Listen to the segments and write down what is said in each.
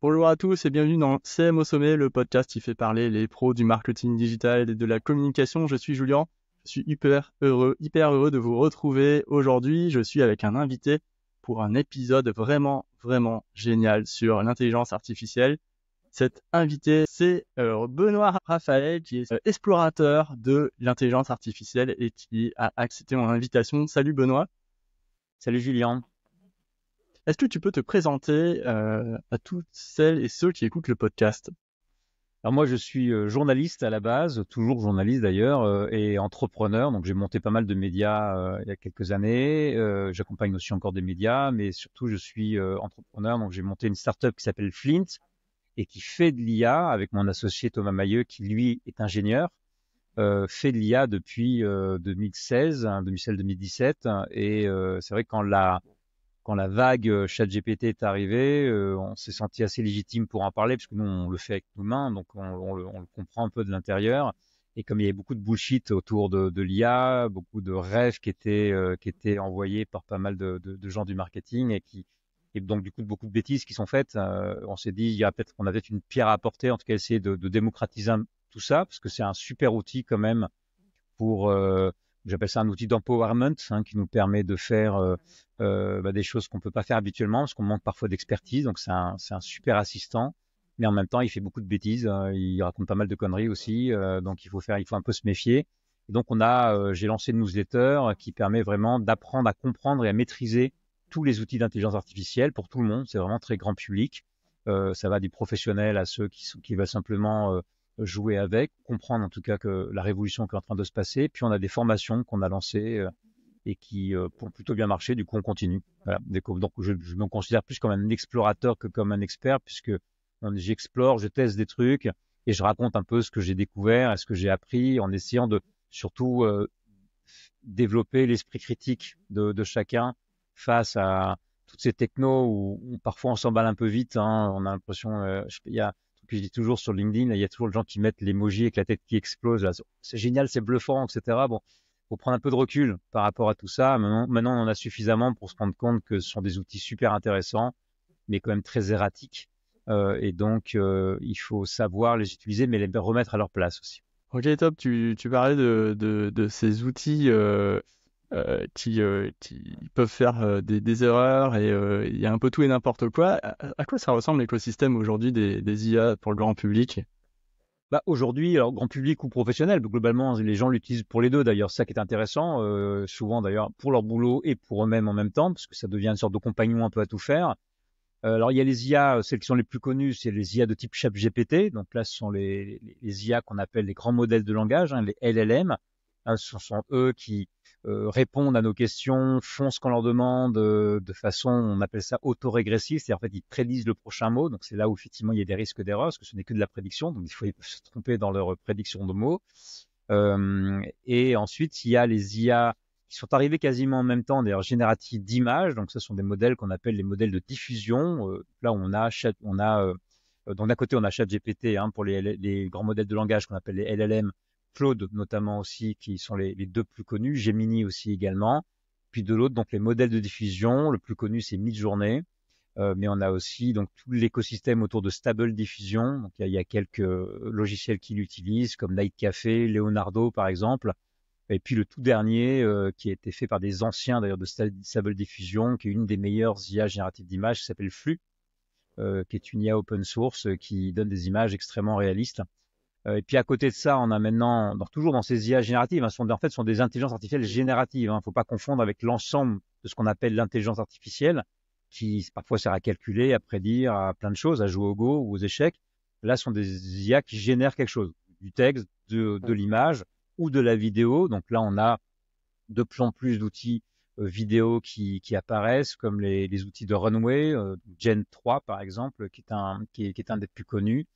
Bonjour à tous et bienvenue dans CM au sommet, le podcast qui fait parler les pros du marketing digital et de la communication. Je suis Julien, je suis hyper heureux de vous retrouver aujourd'hui. Je suis avec un invité pour un épisode vraiment génial sur l'intelligence artificielle. Cet invité, c'est Benoît Raphaël, qui est explorateur de l'intelligence artificielle et qui a accepté mon invitation. Salut Benoît. Salut Julien. Est-ce que tu peux te présenter à toutes celles et ceux qui écoutent le podcast? Alors moi je suis journaliste à la base, toujours journaliste d'ailleurs, et entrepreneur. Donc j'ai monté pas mal de médias il y a quelques années. J'accompagne aussi encore des médias, mais surtout je suis entrepreneur. Donc j'ai monté une startup qui s'appelle Flint et qui fait de l'IA avec mon associé Thomas Mailleux, qui lui est ingénieur, fait de l'IA depuis 2016, 2016-2017. Et c'est vrai que quand la vague ChatGPT est arrivée, on s'est senti assez légitime pour en parler, parce que nous, on le fait avec nos mains, donc on le comprend un peu de l'intérieur. Et comme il y avait beaucoup de bullshit autour de l'IA, beaucoup de rêves qui étaient envoyés par pas mal de gens du marketing et donc du coup beaucoup de bêtises qui sont faites, on s'est dit qu'on avait peut-être une pierre à apporter, en tout cas essayer de démocratiser tout ça, parce que c'est un super outil quand même pour j'appelle ça un outil d'empowerment, qui nous permet de faire des choses qu'on peut pas faire habituellement parce qu'on manque parfois d'expertise. Donc c'est un super assistant, mais en même temps il fait beaucoup de bêtises, il raconte pas mal de conneries aussi, donc il faut un peu se méfier. Et donc j'ai lancé une newsletter qui permet vraiment d'apprendre à comprendre et à maîtriser tous les outils d'intelligence artificielle pour tout le monde. C'est vraiment très grand public. Ça va du professionnel à ceux qui veulent simplement jouer avec, comprendre en tout cas que la révolution qui est en train de se passer. Puis on a des formations qu'on a lancées et qui ont plutôt bien marché. Du coup, on continue. Voilà. Donc je me considère plus comme un explorateur que comme un expert, puisque j'explore, je teste des trucs et je raconte un peu ce que j'ai découvert et ce que j'ai appris, en essayant de surtout développer l'esprit critique de chacun face à toutes ces technos où parfois on s'emballe un peu vite. On a l'impression, il y a que je dis toujours sur LinkedIn, là, il y a toujours des gens qui mettent l'emoji avec la tête qui explose. Là. C'est génial, c'est bluffant, etc. Bon, faut prendre un peu de recul par rapport à tout ça. Maintenant, on en a suffisamment pour se rendre compte que ce sont des outils super intéressants, mais quand même très erratiques. Et donc, il faut savoir les utiliser, mais les remettre à leur place aussi. Ok, top, tu parlais de ces outils qui peuvent faire des erreurs et il y a un peu tout et n'importe quoi. À quoi ça ressemble l'écosystème aujourd'hui des IA pour le grand public? Bah, aujourd'hui, alors grand public ou professionnel, globalement, les gens l'utilisent pour les deux. D'ailleurs, ça qui est intéressant, souvent d'ailleurs pour leur boulot et pour eux-mêmes en même temps, parce que ça devient une sorte de compagnon un peu à tout faire. Alors, il y a les IA, celles qui sont les plus connues, c'est les IA de type ChatGPT. Donc là, ce sont les IA qu'on appelle les grands modèles de langage, les LLM. Ce sont eux qui répondent à nos questions, font ce qu'on leur demande de façon, on appelle ça autorégressive, c'est-à-dire en fait ils prédisent le prochain mot. Donc c'est là où effectivement il y a des risques d'erreur, parce que ce n'est que de la prédiction. Donc ils peuvent se tromper dans leur prédiction de mots. Et ensuite, il y a les IA qui sont arrivés quasiment en même temps, d'ailleurs génératives d'images. Donc, ce sont des modèles qu'on appelle les modèles de diffusion. Là, donc d'un côté, on a ChatGPT pour les grands modèles de langage qu'on appelle les LLM, Claude notamment aussi, qui sont les deux plus connus, Gemini aussi également. Puis de l'autre, donc les modèles de diffusion, le plus connu, c'est Midjourney. Mais on a aussi donc tout l'écosystème autour de Stable Diffusion. Donc il y a quelques logiciels qui l'utilisent, comme Night Café, Leonardo par exemple. Et puis le tout dernier, qui a été fait par des anciens d'ailleurs de Stable Diffusion, qui est une des meilleures IA génératives d'images, qui s'appelle Flux, qui est une IA open source qui donne des images extrêmement réalistes. Et puis à côté de ça, on a maintenant, toujours dans ces IA génératives, en fait, sont des intelligences artificielles génératives. Il ne faut pas confondre avec l'ensemble de ce qu'on appelle l'intelligence artificielle, qui parfois sert à calculer, à prédire, à plein de choses, à jouer au Go ou aux échecs. Là, ce sont des IA qui génèrent quelque chose, du texte, de l'image ou de la vidéo. Donc là, on a de plus en plus d'outils vidéo qui apparaissent, comme les outils de Runway, Gen 3 par exemple, qui est un des plus connus.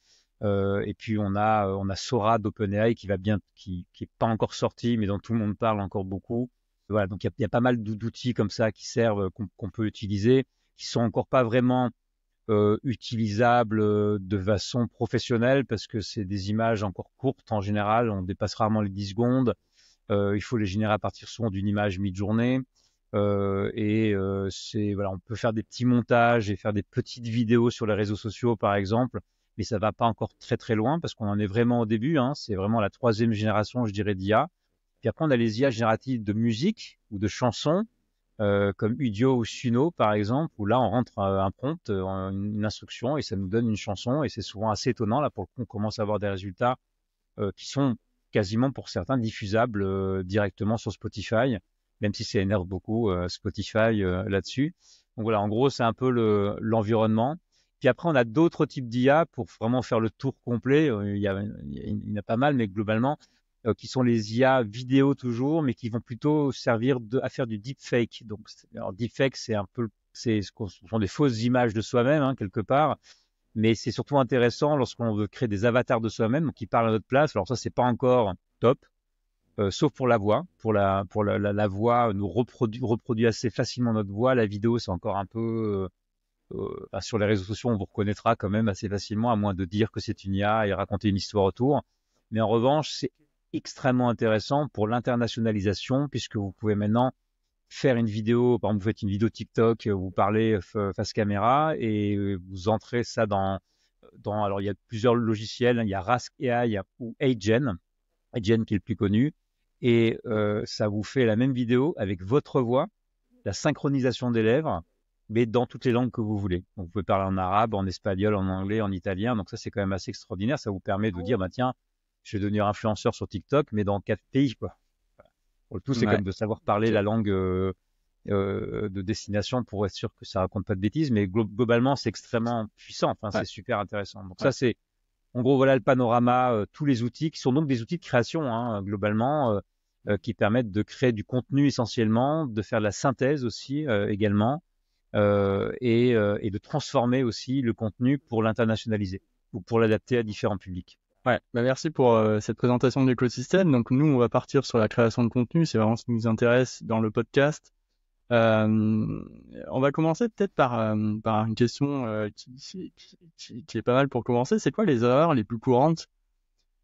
Et puis on a Sora d'OpenAI qui est pas encore sorti, mais dont tout le monde parle encore beaucoup. Voilà, donc il y a pas mal d'outils comme ça qui servent, qu'on peut utiliser, qui sont encore pas vraiment utilisables de façon professionnelle, parce que c'est des images encore courtes en général, on dépasse rarement les 10 secondes. Il faut les générer à partir souvent d'une image mi-journée. Voilà, on peut faire des petits montages et faire des petites vidéos sur les réseaux sociaux, par exemple, mais ça va pas encore très très loin parce qu'on en est vraiment au début. Hein, c'est vraiment la troisième génération, je dirais, d'IA. Puis après, on a les IA génératives de musique ou de chansons, comme Udio ou Suno, par exemple, où là, on rentre un prompt, une instruction, et ça nous donne une chanson. Et c'est souvent assez étonnant. Là, pour le coup, on commence à avoir des résultats qui sont quasiment pour certains diffusables directement sur Spotify, même si ça énerve beaucoup Spotify là-dessus. Donc voilà, en gros, c'est un peu l'environnement. Puis après, on a d'autres types d'IA pour vraiment faire le tour complet. Il y en a pas mal, mais globalement, qui sont les IA vidéo toujours, mais qui vont plutôt servir à faire du deepfake. Donc, alors deepfake, c'est un peu, ce sont des fausses images de soi-même, hein, quelque part, mais c'est surtout intéressant lorsqu'on veut créer des avatars de soi-même qui parlent à notre place. Alors ça, c'est pas encore top, sauf pour la voix. La voix nous reproduit assez facilement notre voix. La vidéo, c'est encore un peu sur les réseaux sociaux, on vous reconnaîtra quand même assez facilement, à moins de dire que c'est une IA et raconter une histoire autour. Mais en revanche, c'est extrêmement intéressant pour l'internationalisation, puisque vous pouvez maintenant faire une vidéo, par exemple, vous faites une vidéo TikTok, vous parlez face caméra et vous entrez ça alors il y a plusieurs logiciels, hein, il y a Rask AI ou Agen qui est le plus connu, et ça vous fait la même vidéo avec votre voix, la synchronisation des lèvres, mais dans toutes les langues que vous voulez. Donc, vous pouvez parler en arabe, en espagnol, en anglais, en italien. Donc ça, c'est quand même assez extraordinaire. Ça vous permet de vous dire, bah tiens, je vais devenir influenceur sur TikTok, mais dans 4 pays, quoi. Pour le tout, c'est Ouais. comme de savoir parler Ok. la langue de destination pour être sûr que ça raconte pas de bêtises. Mais globalement, c'est extrêmement puissant. Enfin, Ouais. c'est super intéressant. Donc Ouais. ça, c'est en gros, voilà le panorama, tous les outils qui sont donc des outils de création, hein, globalement, qui permettent de créer du contenu essentiellement, de faire de la synthèse aussi également, et de transformer aussi le contenu pour l'internationaliser ou pour l'adapter à différents publics. Ouais, bah merci pour cette présentation de l'écosystème. Donc nous, on va partir sur la création de contenu, c'est vraiment ce qui nous intéresse dans le podcast. On va commencer peut-être par une question qui est pas mal pour commencer. C'est quoi les erreurs les plus courantes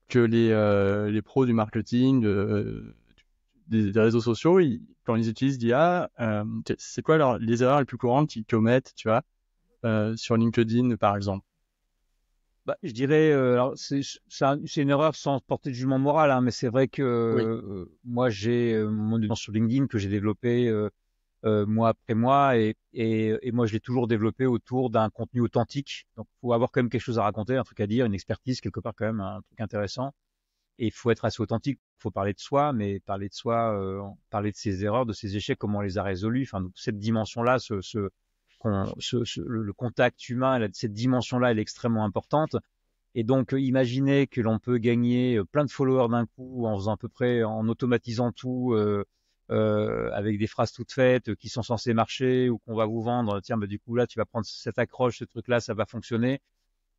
que les pros du marketing, des réseaux sociaux, quand ils utilisent l'IA, c'est quoi les erreurs les plus courantes qu'ils commettent, tu vois, sur LinkedIn par exemple? Bah, je dirais, alors c'est une erreur sans porter de jugement moral, hein, mais c'est vrai que Oui. moi j'ai mon audience sur LinkedIn que j'ai développé mois après mois, et moi je l'ai toujours développé autour d'un contenu authentique. Donc il faut avoir quand même quelque chose à raconter, un truc à dire, une expertise quelque part quand même, un truc intéressant. Et il faut être assez authentique. Il faut parler de soi, mais parler de soi, parler de ses erreurs, de ses échecs, comment on les a résolus. Enfin, donc, cette dimension-là, le contact humain, cette dimension-là, elle est extrêmement importante. Et donc, imaginez que l'on peut gagner plein de followers d'un coup en faisant à peu près, en automatisant tout, avec des phrases toutes faites qui sont censées marcher, ou qu'on va vous vendre. Tiens, bah, du coup, là, tu vas prendre cette accroche, ce truc-là, ça va fonctionner.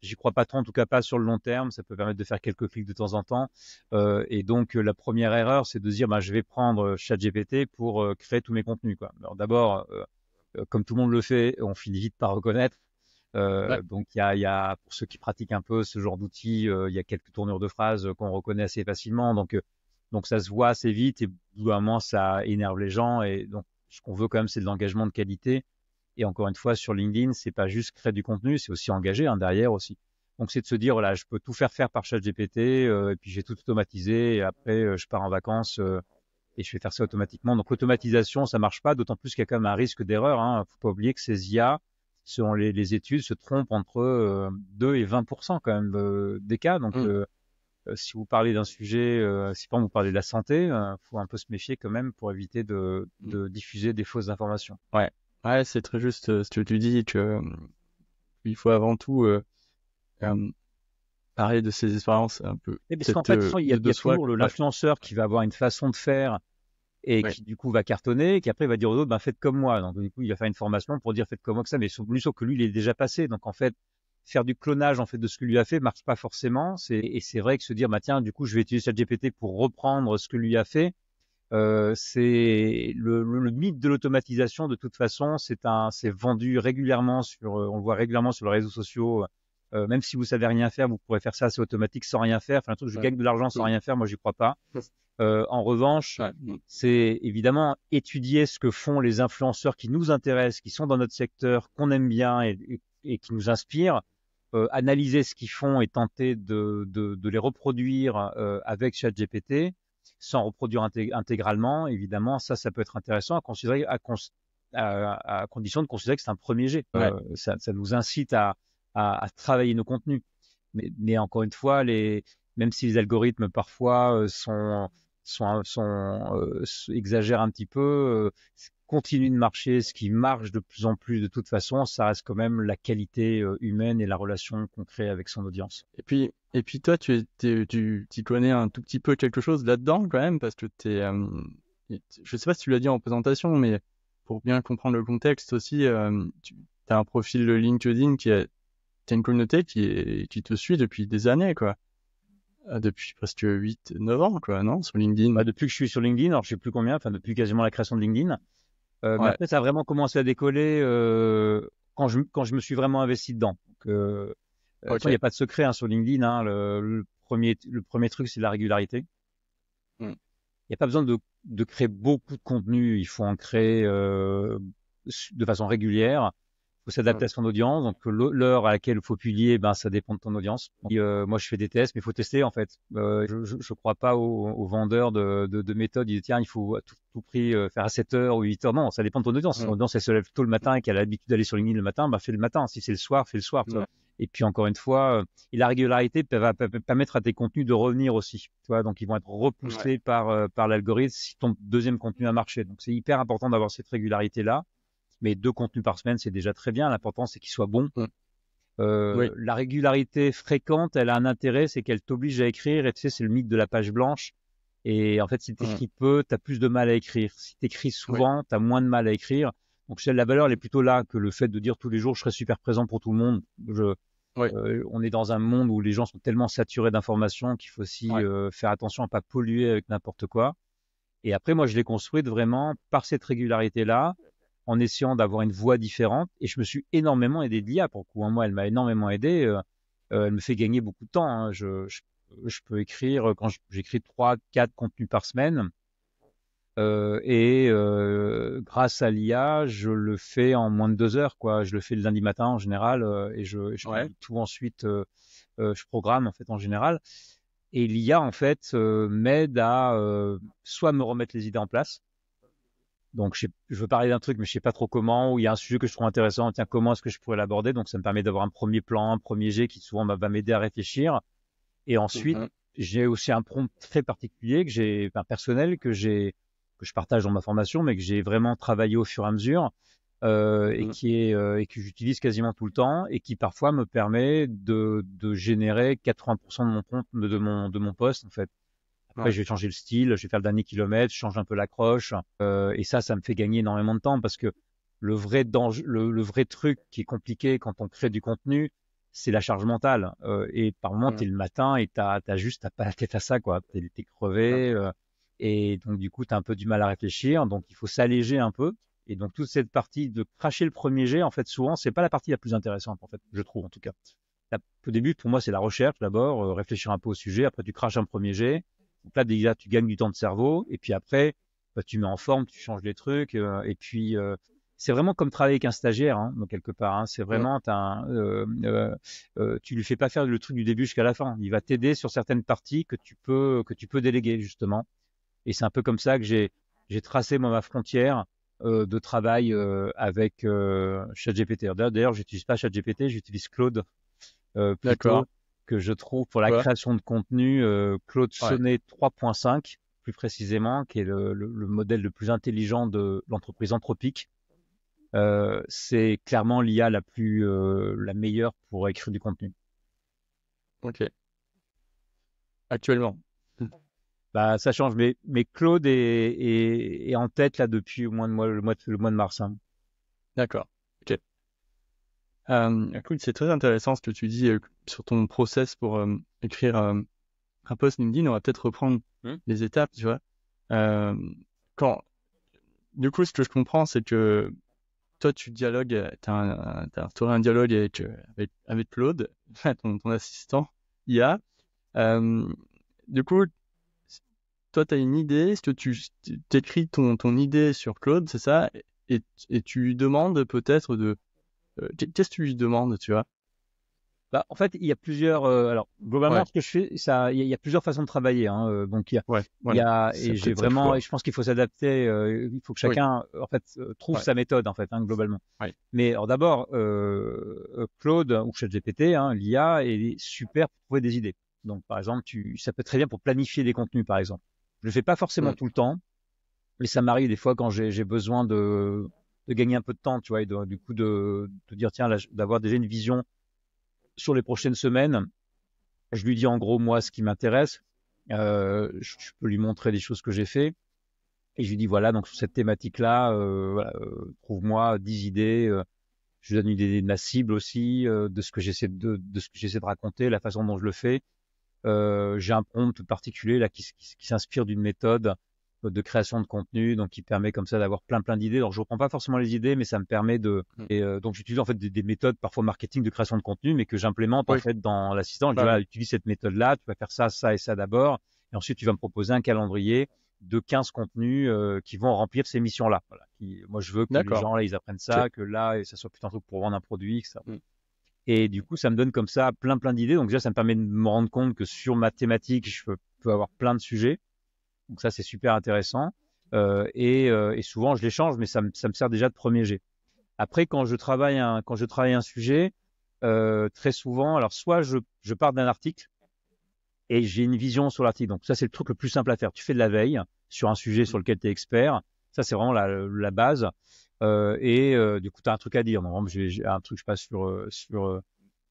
J'y crois pas trop, en tout cas pas sur le long terme. Ça peut permettre de faire quelques clics de temps en temps. Et donc, la première erreur, c'est de se dire, bah, je vais prendre ChatGPT pour créer tous mes contenus, quoi. Alors d'abord, comme tout le monde le fait, on finit vite par reconnaître. Ouais. Donc pour ceux qui pratiquent un peu ce genre d'outils, il y a quelques tournures de phrases qu'on reconnaît assez facilement. Donc ça se voit assez vite, et au bout d'un moment, ça énerve les gens. Et donc, ce qu'on veut quand même, c'est de l'engagement de qualité. Et encore une fois, sur LinkedIn, c'est pas juste créer du contenu, c'est aussi engager, hein, derrière aussi. Donc c'est de se dire, voilà, je peux tout faire par ChatGPT, et puis j'ai tout automatisé, et après je pars en vacances et je vais faire ça automatiquement. Donc l'automatisation, ça marche pas, d'autant plus qu'il y a quand même un risque d'erreur. Hein. Faut pas oublier que ces IA, selon les études, se trompent entre 2 et 20% quand même des cas. Donc Mm. si vous parlez d'un sujet, si par exemple vous parlez de la santé, faut un peu se méfier quand même pour éviter Mm. de diffuser des fausses informations. Ouais, ouais, c'est très juste ce que tu dis, que il faut avant tout euh, parler de ses expériences un peu, Et parce qu'en peut-être fait, de toute façon, il de y a soi. toujours Ouais, l'influenceur qui va avoir une façon de faire et ouais, qui du coup va cartonner, et qui après va dire aux autres, ben, faites comme moi. Donc du coup, il va faire une formation pour dire faites comme moi que ça, mais sauf que lui, il est déjà passé. Donc en fait, faire du clonage en fait de ce que lui a fait marche pas forcément. Et c'est vrai que se dire, bah tiens, du coup, je vais utiliser ChatGPT pour reprendre ce que lui a fait. C'est le mythe de l'automatisation. De toute façon, c'est vendu régulièrement on le voit régulièrement sur les réseaux sociaux, même si vous savez rien faire, vous pourrez faire ça assez automatique sans rien faire. Enfin, un truc, je gagne de l'argent sans rien faire, moi, j'y crois pas. En revanche, c'est évidemment étudier ce que font les influenceurs qui nous intéressent, qui sont dans notre secteur, qu'on aime bien et qui nous inspirent. Analyser ce qu'ils font et tenter de les reproduire avec ChatGPT, sans reproduire intégralement. Évidemment, ça peut être intéressant à considérer, à condition de considérer que c'est un premier jet. Ça nous incite à travailler nos contenus. Mais encore une fois, même si les algorithmes parfois exagèrent un petit peu, continue de marcher, ce qui marche de plus en plus de toute façon, ça reste quand même la qualité humaine et la relation qu'on crée avec son audience. Et puis toi, tu connais un tout petit peu quelque chose là-dedans quand même, parce que je sais pas si tu l'as dit en présentation, mais pour bien comprendre le contexte aussi, tu as un profil de LinkedIn t'as une communauté qui te suit depuis des années, quoi. Depuis presque 8-9 ans, quoi, non, sur LinkedIn. Depuis que je suis sur LinkedIn, alors je sais plus combien, enfin depuis quasiment la création de LinkedIn. Mais après, ça a vraiment commencé à décoller quand je me suis vraiment investi dedans. Donc, il n'y a pas de secret sur LinkedIn. Hein, le premier truc, c'est la régularité. Il n'y a pas besoin de créer beaucoup de contenu. Il faut en créer de façon régulière. Il faut s'adapter à son audience. Donc, l'heure à laquelle il faut publier, ça dépend de ton audience. Et, moi, je fais des tests, mais il faut tester, en fait. Je crois pas aux vendeurs de méthodes. Ils disent, tiens, il faut à tout prix faire à 7 heures ou 8 heures. Non, ça dépend de ton audience. Si ton audience, elle se lève tôt le matin et qu'elle a l'habitude d'aller sur LinkedIn le matin, fais le matin. Si c'est le soir, fais le soir. Et puis, encore une fois, et la régularité va permettre à tes contenus de revenir aussi. Tu vois, donc, ils vont être repoussés par l'algorithme si ton deuxième contenu a marché. Donc, c'est hyper important d'avoir cette régularité-là. Mais 2 contenus par semaine, c'est déjà très bien. L'important, c'est qu'ils soient bons. La régularité fréquente, elle a un intérêt, c'est qu'elle t'oblige à écrire. Et tu sais, c'est le mythe de la page blanche. Et en fait, si tu écris peu, tu as plus de mal à écrire. Si tu écris souvent, tu as moins de mal à écrire. Donc, la valeur, elle est plutôt là que le fait de dire tous les jours, je serai super présent pour tout le monde. On est dans un monde où les gens sont tellement saturés d'informations qu'il faut aussi faire attention à pas polluer avec n'importe quoi. Et après, moi, je l'ai construite vraiment par cette régularité-là, en essayant d'avoir une voix différente. Et je me suis énormément aidé de l'IA. Pour le coup, moi, elle m'a énormément aidé. Elle me fait gagner beaucoup de temps. Hein. Je peux écrire, quand j'écris 3-4 contenus par semaine. Grâce à l'IA, je le fais en moins de 2 heures, quoi. Je le fais le lundi matin en général, et je tout ensuite, je programme en fait en général. Et l'IA en fait m'aide à soit me remettre les idées en place. Donc je veux parler d'un truc, mais je sais pas trop comment, ou il y a un sujet que je trouve intéressant. Tiens, comment est-ce que je pourrais l'aborder? Donc ça me permet d'avoir un premier plan, un premier jet qui souvent va m'aider à réfléchir. Et ensuite, j'ai aussi un prompt très particulier personnel que je partage dans ma formation, mais que j'ai vraiment travaillé au fur et à mesure et que j'utilise quasiment tout le temps et qui parfois me permet de générer 80% de mon post en fait. Après, je vais changer le style, je vais faire le dernier kilomètre, je change un peu l'accroche et ça me fait gagner énormément de temps parce que le vrai danger, le vrai truc qui est compliqué quand on crée du contenu, c'est la charge mentale. Et par moment, t'es le matin et t'as pas la tête à ça, quoi. T'es crevé. Et donc, du coup, t'as un peu du mal à réfléchir. Donc, il faut s'alléger un peu. Et donc, toute cette partie de cracher le premier jet, en fait, souvent, c'est pas la partie la plus intéressante, en fait, je trouve, en tout cas. Au début, pour moi, c'est la recherche, d'abord, réfléchir un peu au sujet. Après, tu craches un premier jet. Donc là, déjà, tu gagnes du temps de cerveau. Et puis après, tu mets en forme, tu changes les trucs. Et puis, c'est vraiment comme travailler avec un stagiaire, hein, donc quelque part. Hein. C'est vraiment, tu lui fais pas faire le truc du début jusqu'à la fin. Il va t'aider sur certaines parties que tu peux déléguer justement. Et c'est un peu comme ça que j'ai tracé moi, ma frontière de travail avec ChatGPT. D'ailleurs, j'utilise pas ChatGPT, j'utilise Claude plutôt, que je trouve pour la création de contenu. Claude Sonnet 3.5 plus précisément, qui est le modèle le plus intelligent de l'entreprise Anthropic. C'est clairement l'IA la meilleure pour écrire du contenu. Ok. Actuellement. Ça change, mais Claude est en tête là depuis le mois de mars. Hein. D'accord. Ok. Écoute, c'est très intéressant ce que tu dis sur ton process pour écrire un post LinkedIn. On va peut-être reprendre les étapes, tu vois. Du coup, ce que je comprends, c'est que toi, tu dialogues, t'as instauré un dialogue avec Claude. ton assistant IA. Du coup, toi, tu as une idée, est-ce que tu écris ton idée sur Claude, c'est ça? Et tu lui demandes peut-être qu'est-ce que tu lui demandes, tu vois? Bah, en fait, il y a plusieurs. Alors, globalement, Ouais, ce que je fais, il y a plusieurs façons de travailler. Hein. Donc, ouais, voilà. et C'est j'ai peut-être ça qu'il faut vraiment, et voir. je pense qu'il faut s'adapter. Il faut que Oui, chacun, en fait, trouve ouais, sa méthode, en fait, hein, globalement. ouais. Mais alors d'abord, Claude ou ChatGPT, hein, l'IA, est super pour trouver des idées. Donc, par exemple, ça peut être très bien pour planifier des contenus, par exemple. Je le fais pas forcément Mm. tout le temps, mais ça m'arrive des fois quand j'ai besoin de gagner un peu de temps, tu vois, et du coup de dire tiens, là, d'avoir déjà une vision sur les prochaines semaines. Je lui dis en gros moi ce qui m'intéresse. Je peux lui montrer des choses que j'ai fait et je lui dis voilà donc sur cette thématique-là, voilà, trouve-moi 10 idées. Je lui donne une idée de ma cible aussi, de ce que de ce que j'essaie de raconter, la façon dont je le fais. J'ai un prompt particulier là qui s'inspire d'une méthode de création de contenu, donc qui permet comme ça d'avoir plein d'idées. Alors je reprends pas forcément les idées, mais ça me permet donc j'utilise en fait des méthodes parfois marketing de création de contenu, mais que j'implémente en Oui, fait dans l'assistant. Je dis bah voilà, oui. utilise cette méthode-là, tu vas faire ça, ça et ça d'abord, et ensuite tu vas me proposer un calendrier de 15 contenus qui vont remplir ces missions-là. Voilà. Moi je veux que les D'accord. gens là ils apprennent Ok. ça, que là et ça soit plutôt un truc pour vendre un produit, etc. Mm. Et du coup, ça me donne comme ça plein d'idées. Donc déjà, ça me permet de me rendre compte que sur ma thématique, peux avoir plein de sujets. Donc ça, c'est super intéressant. Et souvent, je les change, mais ça me sert déjà de premier jet. Après, quand je travaille un sujet, très souvent, alors soit je pars d'un article et j'ai une vision sur l'article. Donc ça, c'est le truc le plus simple à faire. Tu fais de la veille sur un sujet sur lequel tu es expert. Ça, c'est vraiment la base. Du coup, tu as un truc à dire. Donc, j'ai un truc, je passe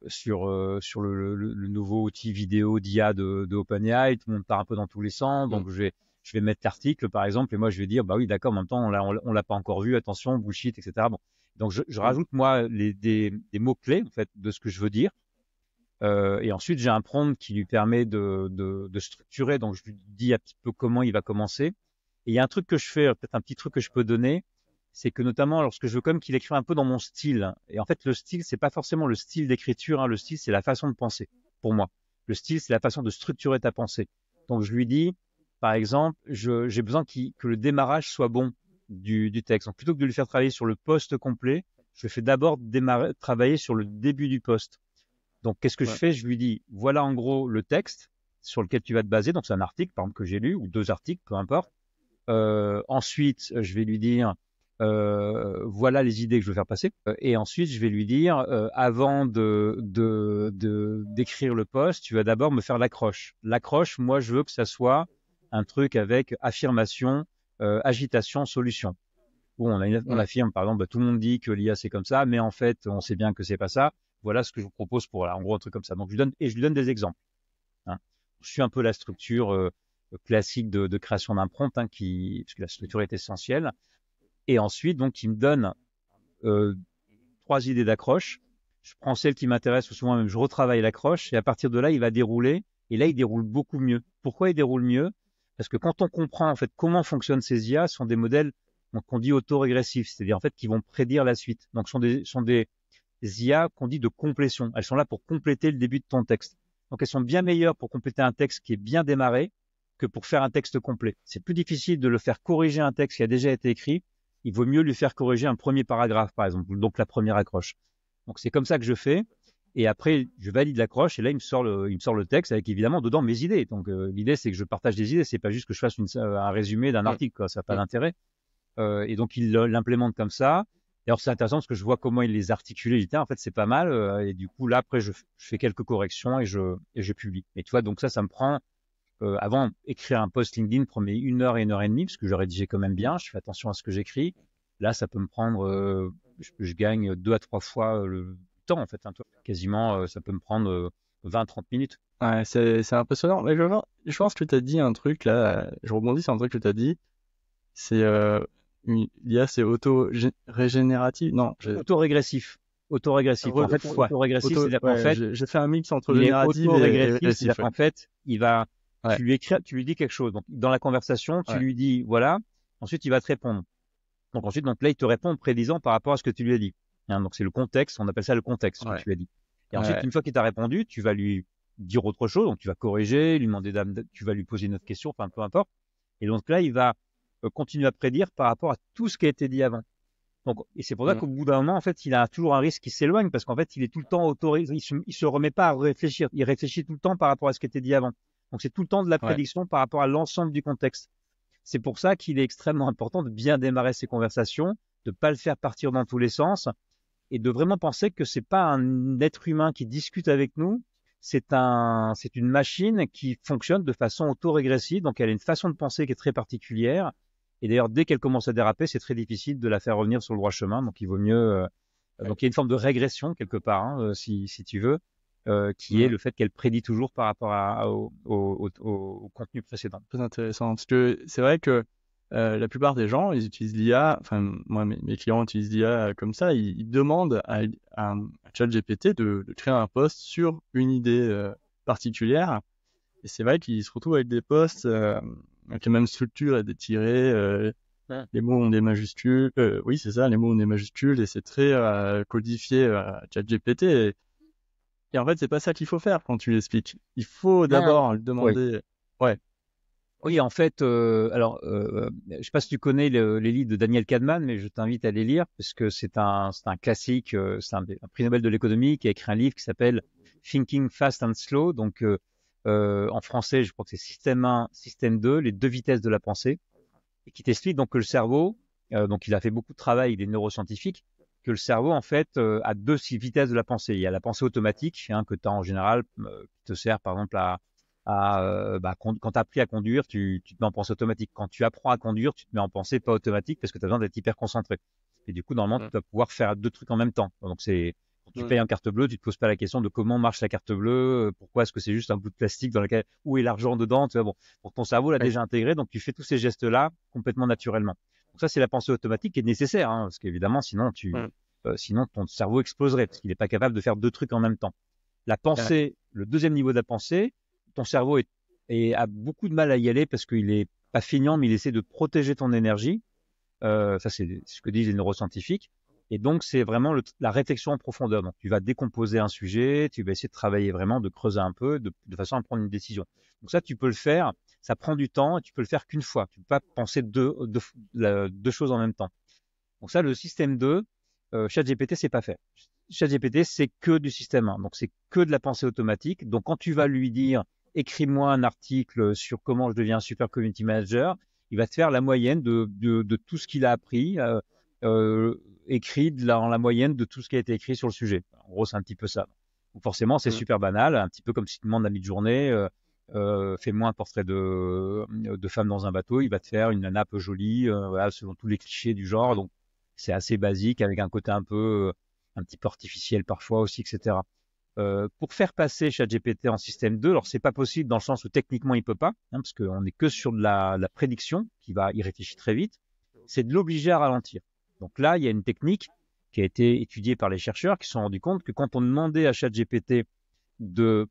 sur le nouveau outil vidéo d'IA de OpenAI. Tout le monde part un peu dans tous les sens. Mm. Donc, je vais mettre l'article, par exemple, et moi, je vais dire, bah oui, d'accord, en même temps, on l'a pas encore vu, attention, bullshit, etc. Bon. Donc, je Mm. rajoute, moi, des mots-clés, en fait, de ce que je veux dire. Et ensuite, j'ai un prompt qui lui permet de structurer. Donc, je lui dis un petit peu comment il va commencer. Et il y a un truc que je fais, peut-être un petit truc que je peux donner, c'est que notamment lorsque je veux comme qu'il écrive un peu dans mon style. Et en fait, le style, c'est pas forcément le style d'écriture. Hein. Le style, c'est la façon de penser. Pour moi, le style, c'est la façon de structurer ta pensée. Donc, je lui dis, par exemple, j'ai besoin que le démarrage soit bon du texte. Donc, plutôt que de lui faire travailler sur le poste complet, je fais d'abord travailler sur le début du poste. Donc, qu'est-ce que je Ouais. fais? Je lui dis, voilà en gros le texte sur lequel tu vas te baser. Donc, c'est un article, par exemple, que j'ai lu, ou deux articles, peu importe. Ensuite, je vais lui dire, voilà les idées que je veux faire passer. Et ensuite, je vais lui dire, avant d'écrire le post, tu vas d'abord me faire l'accroche. L'accroche, moi, je veux que ça soit un truc avec affirmation, agitation, solution. Bon, on Mm. affirme, par exemple, bah, tout le monde dit que l'IA c'est comme ça, mais en fait, on sait bien que c'est pas ça. Voilà ce que je vous propose pour, voilà, en gros, un truc comme ça. Donc, je lui donne des exemples. Hein. Je suis un peu la structure classique de création d'un prompt, hein, parce que la structure est essentielle. Et ensuite, donc, il me donne euh, 3 idées d'accroche. Je prends celle qui m'intéresse, ou souvent même je retravaille l'accroche, et à partir de là, il va dérouler. Et là, il déroule beaucoup mieux. Pourquoi il déroule mieux? Parce que quand on comprend en fait comment fonctionnent ces IA, ce sont des modèles qu'on dit autorégressifs, c'est-à-dire en fait qui vont prédire la suite. Donc, ce sont des IA qu'on dit de complétion. Elles sont là pour compléter le début de ton texte. Donc, elles sont bien meilleures pour compléter un texte qui est bien démarré que pour faire un texte complet. C'est plus difficile de le faire corriger un texte qui a déjà été écrit. Il vaut mieux lui faire corriger un premier paragraphe, par exemple, donc la première accroche. Donc, c'est comme ça que je fais. Et après, je valide l'accroche et là, il me sort le texte avec évidemment dedans mes idées. Donc, l'idée, c'est que je partage des idées. C'est pas juste que je fasse un résumé d'un Mm. article, quoi. Ça n'a pas Mm. d'intérêt. Et donc, il l'implémente comme ça. Et alors, c'est intéressant parce que je vois comment il les articule. Je dis, en fait, c'est pas mal. Et du coup, là, après, je fais quelques corrections et je publie. Et tu vois, donc ça me prend, avant, écrire un post LinkedIn prenait 1 heure et 1 heure et demie parce que je rédigeais quand même bien. Je fais attention à ce que j'écris. Là, ça peut me prendre, je gagne 2 à 3 fois le temps, en fait. Hein, quasiment, ça peut me prendre 20-30 minutes. Ouais, c'est impressionnant. Mais je pense que tu as dit un truc là, je rebondis sur un truc que tu as dit. C'est l'IA, c'est auto-régénératif. Non, Autorégressif. Autorégressif. En fait, ouais, autorégressif, c'est-à-dire qu'en fait, j'ai fait un mix entre il est générative et auto-régressif, c'est-à-dire régressif. Ouais. qu'en fait, Ouais, tu lui dis quelque chose. Donc, dans la conversation, tu ouais, lui dis, voilà. Ensuite, il va te répondre. Donc là, il te répond en prédisant par rapport à ce que tu lui as dit. Hein, donc, c'est le contexte. On appelle ça le contexte, ce que ouais. tu as dit. Et ensuite, une fois qu'il t'a répondu, tu vas lui dire autre chose. Donc, tu vas corriger, lui demander, tu vas lui poser une autre question, enfin, peu importe. Et donc là, il va continuer à prédire par rapport à tout ce qui a été dit avant. Donc, et c'est pour ça qu'au bout d'un moment, en fait, il a toujours un risque qui s'éloigne parce qu'en fait, il est tout le temps autorisé. Il se remet pas à réfléchir. Il réfléchit tout le temps par rapport à ce qui était dit avant. Donc, c'est tout le temps de la prédiction par rapport à l'ensemble du contexte. C'est pour ça qu'il est extrêmement important de bien démarrer ces conversations, de pas le faire partir dans tous les sens et de vraiment penser que c'est pas un être humain qui discute avec nous. C'est une machine qui fonctionne de façon autorégressive. Donc, elle a une façon de penser qui est très particulière. Et d'ailleurs, dès qu'elle commence à déraper, c'est très difficile de la faire revenir sur le droit chemin. Donc, il vaut mieux. Donc, il y a une forme de régression quelque part, hein, si tu veux, qui est le fait qu'elle prédit toujours par rapport au contenu précédent. Très intéressant, parce que c'est vrai que la plupart des gens, ils utilisent l'IA. Enfin, moi, mes clients utilisent l'IA comme ça. Ils demandent à ChatGPT de créer un post sur une idée particulière. Et c'est vrai qu'ils se retrouvent avec des posts avec la même structure et des tirets. Les mots ont des majuscules. Oui, c'est ça, les mots ont des majuscules et c'est très codifié à ChatGPT. Et en fait, c'est pas ça qu'il faut faire quand tu l'expliques. Il faut d'abord lui demander. Ouais. Oui, en fait, je sais pas si tu connais les livres de Daniel Kahneman, mais je t'invite à les lire parce que c'est un classique, c'est un prix Nobel de l'économie qui a écrit un livre qui s'appelle Thinking Fast and Slow. Donc, en français, je crois que c'est Système 1, Système 2, les deux vitesses de la pensée, et qui t'explique donc que le cerveau, donc il a fait beaucoup de travail, il est neuroscientifique, que le cerveau en fait a deux vitesses de la pensée. Il y a la pensée automatique que tu as en général, qui te sert par exemple quand tu as appris à conduire, tu te mets en pensée automatique. Quand tu apprends à conduire, tu te mets en pensée pas automatique parce que tu as besoin d'être hyper concentré. Et du coup, normalement, tu dois pouvoir faire deux trucs en même temps. Donc, quand tu payes en carte bleue, tu te poses pas la question de comment marche la carte bleue, pourquoi est-ce que c'est juste un bout de plastique dans lequel, où est l'argent dedans, tu vois, bon, pour ton cerveau l'a déjà intégré, donc tu fais tous ces gestes-là complètement naturellement. Donc ça, c'est la pensée automatique qui est nécessaire, parce qu'évidemment, sinon ton cerveau exploserait parce qu'il n'est pas capable de faire deux trucs en même temps. La pensée, le deuxième niveau de la pensée, ton cerveau a beaucoup de mal à y aller parce qu'il est pas feignant, mais il essaie de protéger ton énergie. Ça, c'est ce que disent les neuroscientifiques. Et donc, c'est vraiment la réflexion en profondeur. Donc, tu vas décomposer un sujet, tu vas essayer de travailler vraiment, de creuser un peu, de façon à prendre une décision. Donc ça, tu peux le faire. Ça prend du temps et tu peux le faire qu'une fois. Tu ne peux pas penser deux choses en même temps. Donc ça, le système 2, ChatGPT, c'est pas fait. ChatGPT, c'est que du système 1. Donc, c'est que de la pensée automatique. Donc, quand tu vas lui dire, écris-moi un article sur comment je deviens un super community manager, il va te faire la moyenne de tout ce qu'il a appris, écrit dans la moyenne de tout ce qui a été écrit sur le sujet. En gros, c'est un petit peu ça. Donc, forcément, c'est super banal, un petit peu comme si tu demandes à mi-journée, fais-moi un portrait de femme dans un bateau, il va te faire une nana peu jolie, voilà, selon tous les clichés du genre. Donc, c'est assez basique, avec un côté un petit peu artificiel parfois aussi, etc. Pour faire passer ChatGPT en système 2, alors c'est pas possible dans le sens où techniquement il peut pas, parce qu'on n'est que sur de la prédiction, il réfléchit très vite, c'est de l'obliger à ralentir. Donc là, il y a une technique qui a été étudiée par les chercheurs qui se sont rendus compte que quand on demandait à ChatGPT de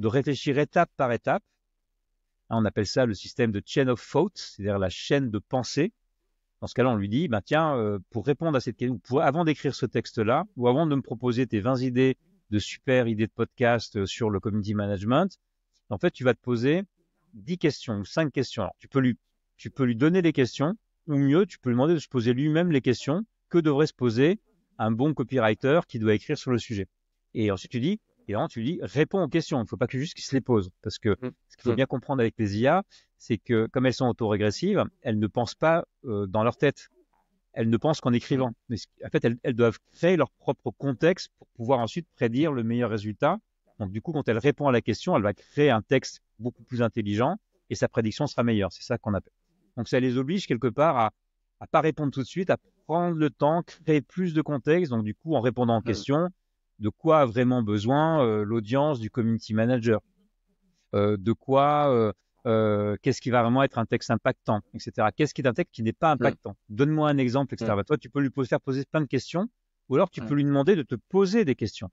réfléchir étape par étape, on appelle ça le système de chain of thought, c'est-à-dire la chaîne de pensée. Dans ce cas-là, on lui dit, tiens, pour répondre à cette question, avant d'écrire ce texte-là, ou avant de me proposer tes 20 idées de super idées de podcast sur le community management, en fait, tu vas te poser 10 questions ou 5 questions. Alors, tu peux lui donner les questions, ou mieux, tu peux lui demander de se poser lui-même les questions que devrait se poser un bon copywriter qui doit écrire sur le sujet. Et ensuite, tu dis, réponds aux questions. Il ne faut pas que juste qu'il se les pose. Parce que ce qu'il faut bien comprendre avec les IA, c'est que comme elles sont autorégressives, elles ne pensent pas dans leur tête. Elles ne pensent qu'en écrivant. Mais en fait, elles doivent créer leur propre contexte pour pouvoir ensuite prédire le meilleur résultat. Donc, du coup, quand elle répond à la question, elle va créer un texte beaucoup plus intelligent et sa prédiction sera meilleure. C'est ça qu'on appelle. Donc, ça les oblige quelque part à pas répondre tout de suite, à prendre le temps, créer plus de contexte. Donc, du coup, en répondant aux questions, de quoi a vraiment besoin l'audience du community manager, de quoi, qu'est-ce qui va vraiment être un texte impactant, etc. Qu'est-ce qui est un texte qui n'est pas impactant? Donne-moi un exemple, etc. Toi, tu peux lui faire poser plein de questions, ou alors tu peux lui demander de te poser des questions.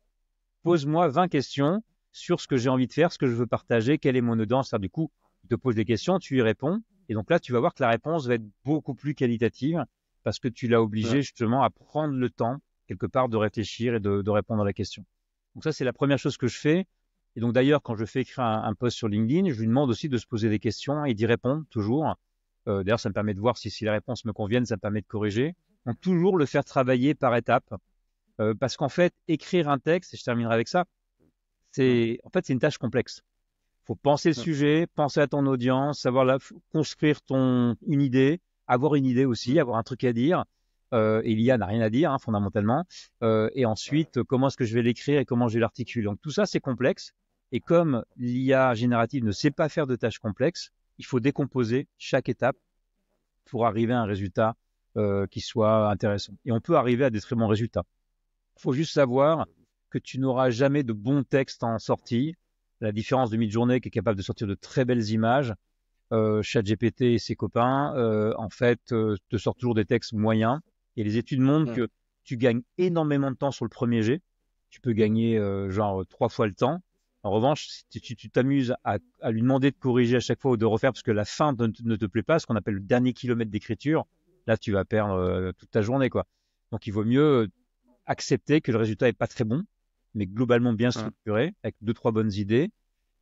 Pose-moi 20 questions sur ce que j'ai envie de faire, ce que je veux partager, quelle est mon audience. Du coup, il te pose des questions, tu y réponds, et donc là, tu vas voir que la réponse va être beaucoup plus qualitative parce que tu l'as obligé justement à prendre le temps quelque part de réfléchir et de répondre à la question. Donc ça, c'est la première chose que je fais. Et donc d'ailleurs, quand je fais écrire un post sur LinkedIn, je lui demande aussi de se poser des questions et d'y répondre toujours. D'ailleurs, ça me permet de voir si les réponses me conviennent, ça me permet de corriger. Donc toujours le faire travailler par étapes. Parce qu'en fait, écrire un texte, et je terminerai avec ça, c'est une tâche complexe. Il faut penser le sujet, penser à ton audience, savoir construire une idée, avoir une idée aussi, avoir un truc à dire. Et l'IA n'a rien à dire, fondamentalement. Et ensuite, comment est-ce que je vais l'écrire et comment je vais l'articuler. Donc tout ça, c'est complexe. Et comme l'IA générative ne sait pas faire de tâches complexes, il faut décomposer chaque étape pour arriver à un résultat qui soit intéressant. Et on peut arriver à des très bons résultats. Il faut juste savoir que tu n'auras jamais de bons textes en sortie. La différence de Midjourney qui est capable de sortir de très belles images, ChatGPT et ses copains, en fait, te sortent toujours des textes moyens. Et les études montrent que tu gagnes énormément de temps sur le premier jet. Tu peux gagner genre 3 fois le temps. En revanche, si tu t'amuses à lui demander de corriger à chaque fois ou de refaire parce que la fin ne te plaît pas, ce qu'on appelle le dernier kilomètre d'écriture, là, tu vas perdre toute ta journée, quoi. Donc, il vaut mieux accepter que le résultat est pas très bon, mais globalement bien structuré, avec 2-3 bonnes idées.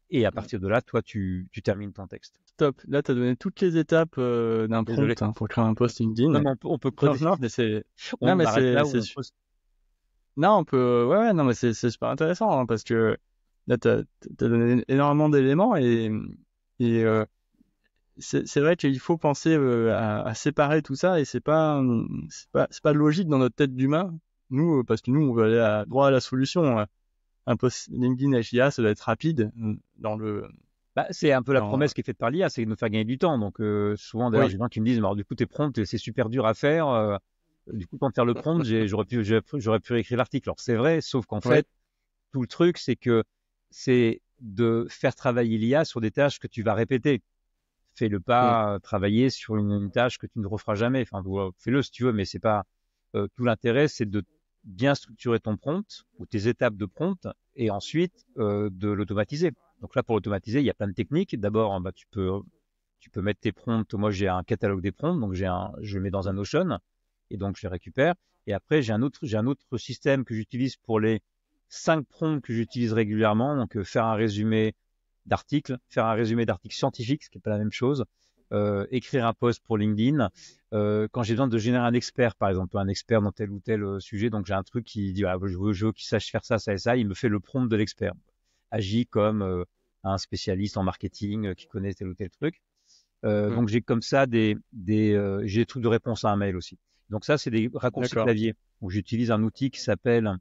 Et à partir de là, toi, tu termines ton texte. Top. Là, tu as donné toutes les étapes d'un prompt pour créer un post LinkedIn. Non, mais on peut creuser. Non, mais c'est... Non, mais Non, on peut... Ouais, non, mais c'est super intéressant parce que là, tu as donné énormément d'éléments et c'est vrai qu'il faut penser à séparer tout ça et c'est pas logique dans notre tête d'humain. Nous, parce que nous, on veut aller droit à la solution. Un post LinkedIn HIA, ça doit être rapide dans le... c'est un peu la promesse qui est faite par l'IA, c'est de nous faire gagner du temps. Donc, souvent, d'ailleurs, j'ai des gens qui me disent, du coup, tes prompts, c'est super dur à faire. Du coup, pour faire le prompt, j'aurais pu réécrire l'article. Alors, c'est vrai, sauf qu'en fait, tout le truc, c'est de faire travailler l'IA sur des tâches que tu vas répéter. Fais-le pas travailler sur une tâche que tu ne referas jamais. Enfin, fais-le si tu veux, mais c'est pas tout l'intérêt, c'est de bien structurer ton prompt ou tes étapes de prompt et ensuite de l'automatiser. Donc là, pour l'automatiser, il y a plein de techniques. D'abord, tu peux mettre tes prompts. Moi, j'ai un catalogue des prompts, donc je le mets dans un Notion et donc je les récupère. Et après, j'ai un autre système que j'utilise pour les 5 prompts que j'utilise régulièrement. Donc, faire un résumé d'articles scientifiques, ce qui n'est pas la même chose. Écrire un post pour LinkedIn. Quand j'ai besoin de générer un expert, par exemple, un expert dans tel ou tel sujet, donc j'ai un truc qui dit je veux qu'il sache faire ça, ça et ça, il me fait le prompt de l'expert. Agis comme un spécialiste en marketing qui connaît tel ou tel truc. Donc j'ai comme ça j'ai des trucs de réponse à un mail aussi. Donc ça, c'est des raccourcis clavier. Donc j'utilise un outil qui s'appelle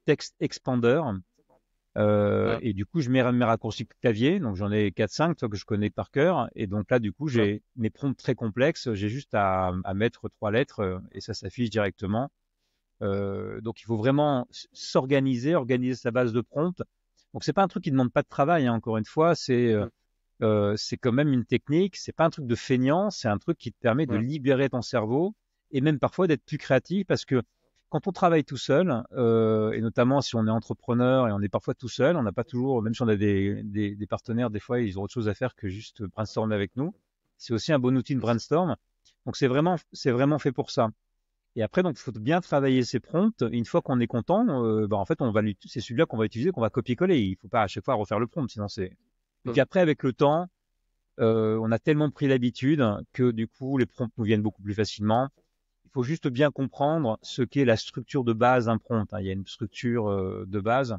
Text Expander. Et du coup, je mets mes raccourcis clavier, donc j'en ai 4-5 que je connais par cœur. Et donc là, du coup, j'ai mes prompts très complexes. J'ai juste à mettre 3 lettres et ça s'affiche directement. Donc il faut vraiment organiser sa base de prompts. Donc c'est pas un truc qui demande pas de travail, encore une fois. C'est quand même une technique. C'est pas un truc de feignant. C'est un truc qui te permet de libérer ton cerveau et même parfois d'être plus créatif parce que quand on travaille tout seul, et notamment si on est entrepreneur et on est parfois tout seul, on n'a pas toujours, même si on a des partenaires, des fois ils ont autre chose à faire que juste brainstormer avec nous. C'est aussi un bon outil de brainstorm. Donc c'est vraiment fait pour ça. Et après, donc il faut bien travailler ses prompts. Une fois qu'on est content, en fait c'est celui-là qu'on va utiliser, qu'on va copier-coller. Il faut pas à chaque fois refaire le prompt, sinon c'est. Et puis après, avec le temps, on a tellement pris l'habitude que du coup les prompts nous viennent beaucoup plus facilement. Il faut juste bien comprendre ce qu'est la structure de base d'un prompt. Il y a une structure de base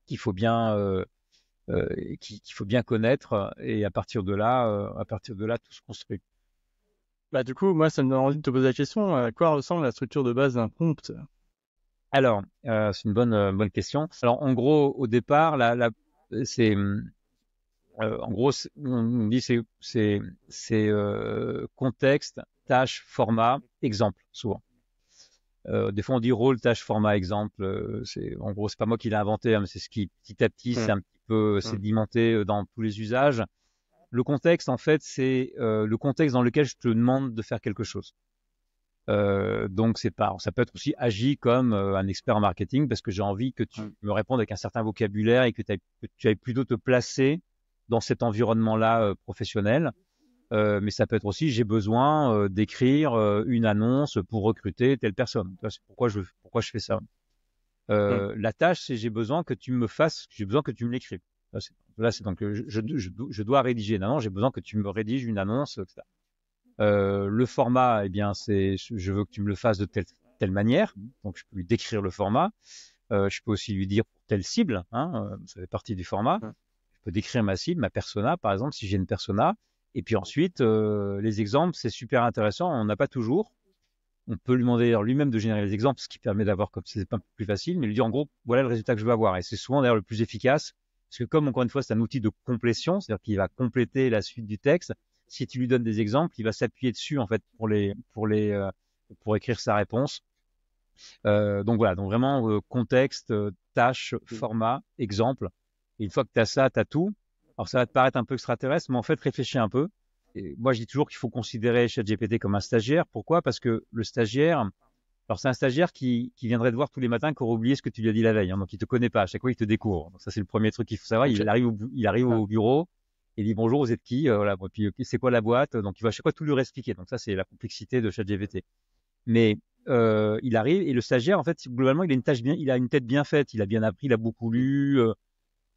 qu'il faut bien connaître et à partir de là, tout se construit. Du coup, moi, ça me donne envie de te poser la question, à quoi ressemble la structure de base d'un prompt? Alors, c'est une bonne question. Alors, en gros, au départ, c'est en gros, on dit c'est contexte, tâche, format, exemple, souvent. Des fois, on dit rôle, tâche, format, exemple. En gros, c'est pas moi qui l'ai inventé, mais c'est ce qui, petit à petit, c'est un petit peu sédimenté dans tous les usages. Le contexte, en fait, c'est le contexte dans lequel je te demande de faire quelque chose. Donc, ça peut être aussi agi comme un expert en marketing parce que j'ai envie que tu me répondes avec un certain vocabulaire et que tu ailles plutôt te placer dans cet environnement-là professionnel. Mais ça peut être aussi, j'ai besoin d'écrire une annonce pour recruter telle personne. C'est pourquoi je fais ça. La tâche, c'est j'ai besoin que tu me l'écrives. Là, c'est donc je dois rédiger une annonce, j'ai besoin que tu me rédiges une annonce, etc. Le format, eh bien, c'est je veux que tu me le fasses de telle manière. Donc, je peux lui décrire le format. Je peux aussi lui dire pour telle cible, ça fait partie du format. Je peux décrire ma cible, ma persona, par exemple, si j'ai une persona. Et puis ensuite, les exemples, c'est super intéressant. On n'a pas toujours. On peut lui demander lui-même de générer les exemples, ce qui permet d'avoir, comme c'est un peu plus facile, mais lui dire en gros, voilà le résultat que je veux avoir. Et c'est souvent d'ailleurs le plus efficace, parce que comme encore une fois, c'est un outil de complétion, c'est-à-dire qu'il va compléter la suite du texte. Si tu lui donnes des exemples, il va s'appuyer dessus en fait pour écrire sa réponse. Donc voilà, donc vraiment contexte, tâche, format, exemple. Et une fois que tu as ça, tu as tout. Alors ça va te paraître un peu extraterrestre, mais en fait réfléchis un peu. Et moi je dis toujours qu'il faut considérer ChatGPT comme un stagiaire. Pourquoi? Parce que le stagiaire, alors c'est un stagiaire qui viendrait te voir tous les matins, qui aurait oublié ce que tu lui as dit la veille. Donc il te connaît pas. À chaque fois il te découvre. Donc ça c'est le premier truc qu'il faut savoir. Il arrive au bureau. Il dit bonjour, vous êtes qui? Voilà. Et puis c'est quoi la boîte? Donc il va à chaque fois tout lui réexpliquer. Donc ça c'est la complexité de ChatGPT. Mais il arrive et le stagiaire, en fait, globalement, il a une tête bien faite, il a bien appris, il a beaucoup lu,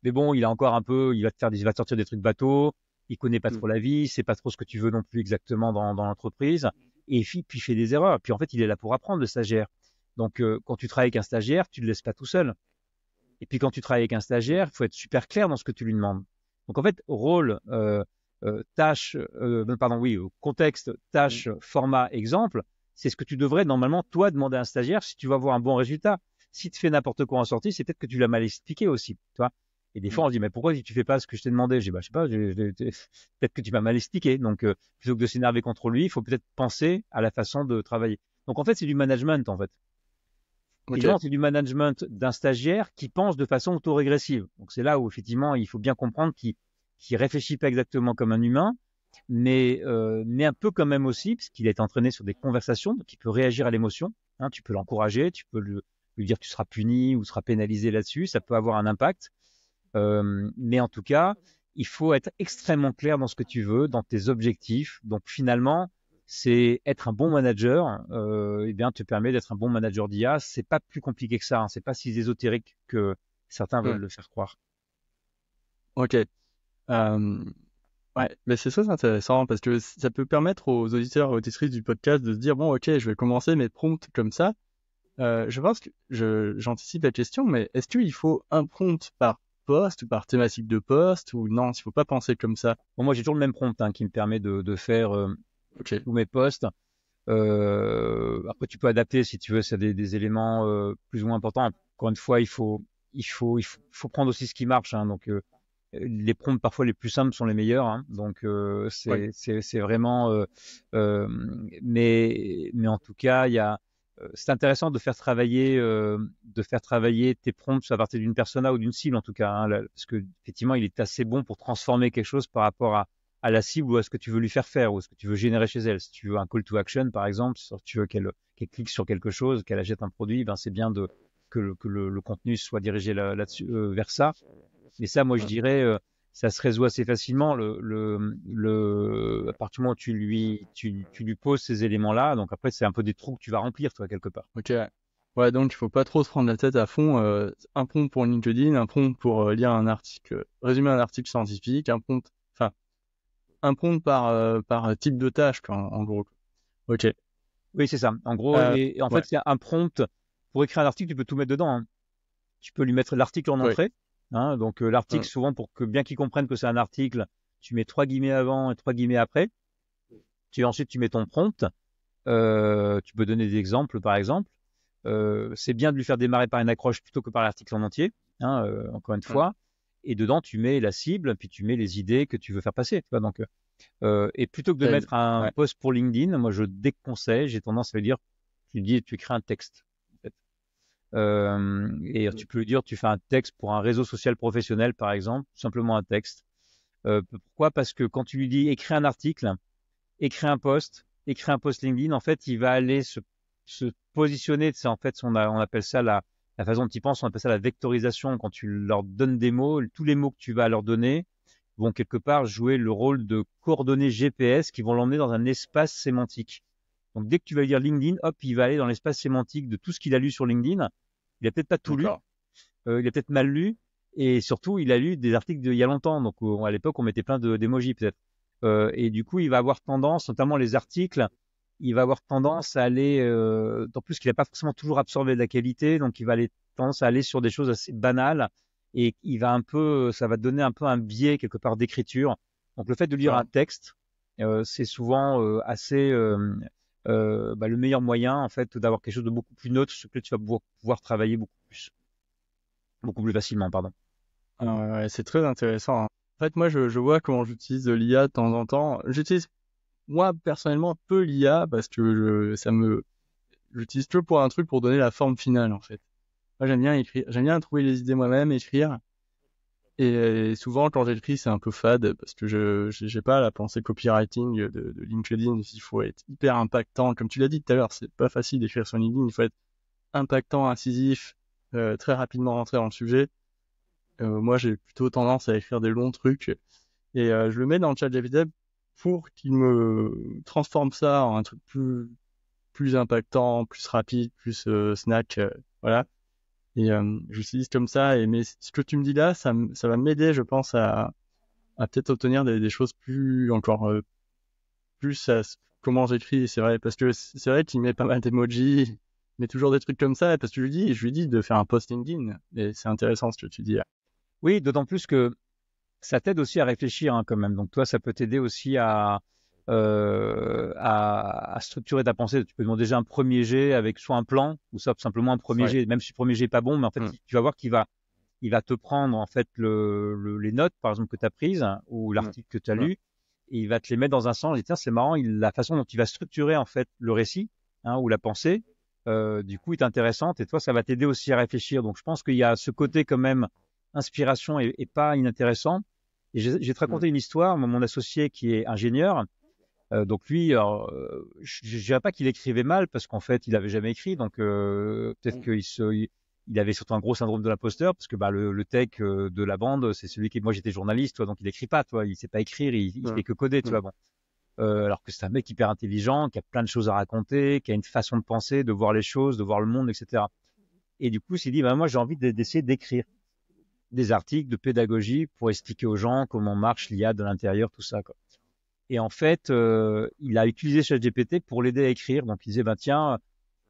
mais bon, il a encore un peu, il va te sortir des trucs bateaux, il connaît pas trop la vie, il sait pas trop ce que tu veux non plus exactement dans l'entreprise, et puis il fait des erreurs. Puis en fait, il est là pour apprendre, le stagiaire. Donc quand tu travailles avec un stagiaire, tu le laisses pas tout seul. Et puis quand tu travailles avec un stagiaire, il faut être super clair dans ce que tu lui demandes. Donc en fait, rôle, tâche, pardon, oui, contexte, tâche, format, exemple, c'est ce que tu devrais normalement toi demander à un stagiaire si tu vas avoir un bon résultat. Si tu fais n'importe quoi en sortie, c'est peut-être que tu l'as mal expliqué aussi, tu vois. Et des fois on se dit mais pourquoi tu fais pas ce que je t'ai demandé? Je dis bah je sais pas, peut-être que tu m'as mal expliqué. Donc plutôt que de s'énerver contre lui, il faut peut-être penser à la façon de travailler. Donc en fait c'est du management en fait. Et Ok. c'est du management d'un stagiaire qui pense de façon autorégressive. Donc c'est là où effectivement il faut bien comprendre qu'il réfléchit pas exactement comme un humain, mais un peu quand même aussi, parce qu'il est entraîné sur des conversations, donc il peut réagir à l'émotion. Tu peux l'encourager, tu peux lui dire que tu seras puni ou tu seras pénalisé là-dessus, ça peut avoir un impact. Mais en tout cas, il faut être extrêmement clair dans ce que tu veux, dans tes objectifs. Donc finalement, c'est être un bon manager, eh bien, te permet d'être un bon manager d'IA. C'est pas plus compliqué que ça, c'est pas si ésotérique que certains veulent le faire croire. Ok. Ouais, mais c'est ça, c'est intéressant parce que ça peut permettre aux auditeurs et auditrices du podcast de se dire bon, ok, je vais commencer mes prompts comme ça. Je pense que j'anticipe la question, mais est-ce qu'il faut un prompt par poste ou par thématique de poste ou non, il faut pas penser comme ça. Bon, moi, j'ai toujours le même prompt qui me permet de faire tous mes posts. Après, tu peux adapter si tu veux, c'est des éléments plus ou moins importants. Encore une fois, il faut prendre aussi ce qui marche. Donc, les prompts parfois les plus simples sont les meilleurs. Donc, c'est vraiment. Mais en tout cas, c'est intéressant de faire travailler tes prompts à partir d'une persona ou d'une cible en tout cas, parce que effectivement, il est assez bon pour transformer quelque chose par rapport à la cible ou à ce que tu veux lui faire faire ou à ce que tu veux générer chez elle. Si tu veux un call to action, par exemple, si tu veux qu'elle clique sur quelque chose, qu'elle achète un produit, ben c'est bien que le contenu soit dirigé là-dessus, vers ça. Mais ça, moi, je dirais, ça se résout assez facilement. À partir du moment où tu lui poses ces éléments-là, donc après, c'est un peu des trous que tu vas remplir, toi, quelque part. Ok. Ouais, donc il faut pas trop se prendre la tête à fond. Un prompt pour LinkedIn, un prompt pour lire un article, résumer un article scientifique, un prompt par type de tâche, quoi, en gros. Ok. Oui, c'est ça. En gros, et en fait, c'est un prompt. Pour écrire un article, tu peux tout mettre dedans. Tu peux lui mettre l'article en entrée. Donc l'article, souvent, pour que bien qu'il comprenne que c'est un article, tu mets 3 guillemets avant et 3 guillemets après. Ensuite, tu mets ton prompt. Tu peux donner des exemples, par exemple. C'est bien de lui faire démarrer par une accroche plutôt que par l'article en entier, encore une fois. Et dedans, tu mets la cible, puis tu mets les idées que tu veux faire passer. Tu vois, donc, et plutôt que de mettre un post pour LinkedIn, moi, je déconseille. J'ai tendance à lui dire, tu écris un texte. En fait. Et tu peux lui dire, tu fais un texte pour un réseau social professionnel, par exemple, simplement un texte. Pourquoi? Parce que quand tu lui dis écris un article, écris un post LinkedIn, en fait, il va aller se positionner. C'est en fait, on appelle ça la façon dont ils pensent, on appelle ça la vectorisation. Quand tu leur donnes des mots, tous les mots que tu vas leur donner vont quelque part jouer le rôle de coordonnées GPS qui vont l'emmener dans un espace sémantique. Donc, dès que tu vas lui dire LinkedIn, hop, il va aller dans l'espace sémantique de tout ce qu'il a lu sur LinkedIn. Il a peut-être pas tout lu, D'accord. il a peut-être mal lu, et surtout, il a lu des articles d'il y a longtemps. Donc, à l'époque, on mettait plein d'émojis peut-être. Et du coup, il va avoir tendance, notamment les articles, il va avoir tendance à aller, en plus qu'il n'a pas forcément toujours absorbé de la qualité, donc il va aller tendance à aller sur des choses assez banales, et il va un peu, ça va donner un peu un biais quelque part d'écriture. Donc, le fait de lire un D'accord. texte, c'est souvent assez le meilleur moyen en fait d'avoir quelque chose de beaucoup plus neutre sur lequel tu vas pouvoir travailler beaucoup plus facilement, pardon. Ah ouais, ouais, c'est très intéressant, hein. En fait, moi, je vois comment j'utilise l'IA de temps en temps. J'utilise, moi, personnellement, peu l'IA parce que j'utilise que pour un truc pour donner la forme finale, en fait. Moi, j'aime bien écrire, j'aime bien trouver les idées moi-même, écrire. Et souvent, quand j'écris, c'est un peu fade parce que j'ai pas la pensée copywriting de LinkedIn. Il faut être hyper impactant. Comme tu l'as dit tout à l'heure, c'est pas facile d'écrire sur LinkedIn. Il faut être impactant, incisif, très rapidement rentrer dans le sujet. Moi, j'ai plutôt tendance à écrire des longs trucs et je le mets dans le chat GPT pour qu'il me transforme ça en un truc plus impactant, plus rapide, plus snack, voilà. Et j'utilise comme ça. Mais ce que tu me dis là, ça va m'aider, je pense, à peut-être obtenir des choses encore plus comment j'écris. C'est vrai, parce que c'est vrai qu'il met pas mal d'emojis, mais toujours des trucs comme ça. Parce que je lui dis de faire un post LinkedIn. Et c'est intéressant ce que tu dis. Oui, d'autant plus que ça t'aide aussi à réfléchir hein, quand même. Donc toi, ça peut t'aider aussi à structurer ta pensée. Tu peux demander déjà un premier jet avec soit un plan ou soit simplement un premier Ouais. jet. Même si le premier jet est pas bon, mais en fait, Mm. tu vas voir il va te prendre en fait les notes, par exemple, que tu as prises hein, ou Mm. l'article que tu as Mm. lu, et il va te les mettre dans un sens. Et tiens, c'est marrant, la façon dont il va structurer en fait le récit hein, ou la pensée, du coup, est intéressante. Et toi, ça va t'aider aussi à réfléchir. Donc, je pense qu'il y a ce côté quand même inspiration et pas inintéressant. Et je vais te Mm. raconter une histoire. Mon associé qui est ingénieur, donc lui, alors, je dirais pas qu'il écrivait mal parce qu'en fait, il avait jamais écrit. Donc peut-être il avait surtout un gros syndrome de l'imposteur parce que bah, le tech de la bande, c'est celui qui, moi j'étais journaliste, toi, donc il écrit pas, toi, il sait pas écrire, il Mm. fait que coder, tu Mm. vois. Bon, alors que c'est un mec hyper intelligent, qui a plein de choses à raconter, qui a une façon de penser, de voir les choses, de voir le monde, etc. Et du coup, il s'est dit, bah, moi j'ai envie d'essayer d'écrire des articles de pédagogie pour expliquer aux gens comment marche l'IA de l'intérieur, tout ça, quoi. Et en fait, il a utilisé ChatGPT pour l'aider à écrire. Donc, il disait, ben tiens,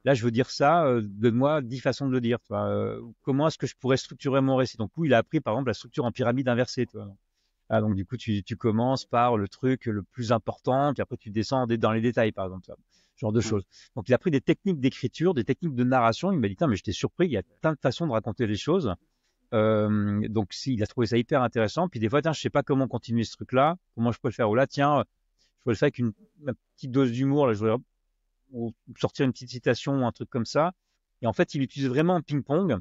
là, je veux dire ça, donne-moi 10 façons de le dire. Tu vois, comment est-ce que je pourrais structurer mon récit? Donc, lui, il a appris, par exemple, la structure en pyramide inversée. Tu vois. Ah, donc, du coup, tu commences par le truc le plus important, puis après, tu descends dans les détails, par exemple. Tu vois, ce genre de Mm. choses. Donc, il a pris des techniques d'écriture, des techniques de narration. Il m'a dit, tiens, mais j'étais surpris, il y a plein de façons de raconter les choses. Donc, si, il a trouvé ça hyper intéressant. Puis des fois, tiens, je sais pas comment continuer ce truc-là, comment je peux le faire. Ou là, tiens, je peux le faire avec une petite dose d'humour. Là, je voudrais ou sortir une petite citation ou un truc comme ça. Et en fait, il utilise vraiment un ping-pong.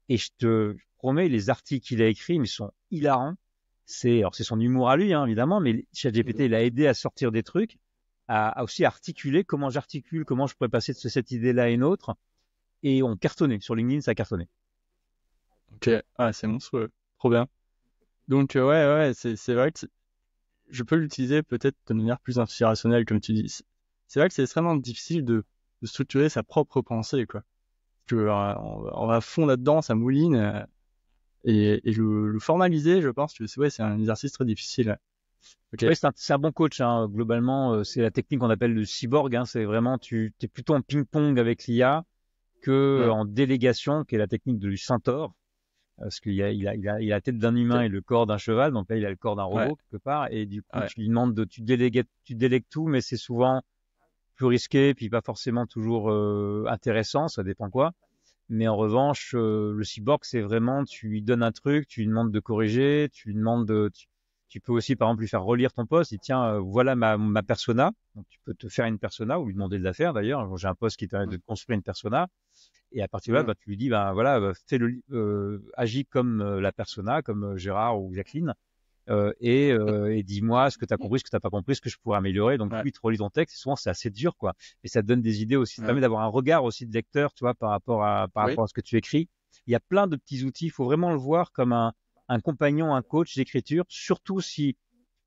Et je te promets, les articles qu'il a écrits, mais sont hilarants. Alors, c'est son humour à lui, hein, évidemment, mais ChatGPT l'a aidé à sortir des trucs, à aussi articuler comment j'articule, comment je pourrais passer de cette idée-là à une autre. Et on cartonnait. Sur LinkedIn, ça a cartonné. Ok, ah, c'est monstrueux. Trop bien. Donc, ouais, c'est vrai que je peux l'utiliser peut-être de manière plus inspirationnelle, comme tu dis. C'est vrai que c'est extrêmement difficile de structurer sa propre pensée, quoi. Que, on va à fond là-dedans, ça mouline, et le formaliser, je pense que c'est un exercice très difficile. Ok. Oui, c'est un bon coach. Hein. Globalement, c'est la technique qu'on appelle le cyborg. Hein. C'est vraiment, tu es plutôt en ping-pong avec l'IA que Hmm. en délégation, qui est la technique du centaure. Parce il a la tête d'un humain Ok. et le corps d'un cheval. Donc là, il a le corps d'un Ouais, robot quelque part. Et du coup, ouais. tu lui demandes tu délègues tout, mais c'est souvent plus risqué, puis pas forcément toujours intéressant. Ça dépend quoi. Mais en revanche, le cyborg, c'est vraiment, tu lui donnes un truc, tu lui demandes de corriger, tu lui demandes tu peux aussi, par exemple, lui faire relire ton poste. Et tiens, voilà ma persona. Donc, tu peux te faire une persona ou lui demander de la faire d'ailleurs. J'ai un poste qui permet de construire une persona. Et à partir de là, Hmm. bah, tu lui dis, bah, voilà, agis comme la persona, comme Gérard ou Jacqueline. Et dis-moi ce que tu as compris, ce que tu n'as pas compris, ce que je pourrais améliorer. Donc, Ouais, lui, il te relit ton texte. Et souvent, c'est assez dur, quoi. Et ça te donne des idées aussi. Ça te ouais. permet d'avoir un regard aussi de lecteur, tu vois, par Oui. rapport à ce que tu écris. Il y a plein de petits outils. Il faut vraiment le voir comme un compagnon, un coach d'écriture, surtout si,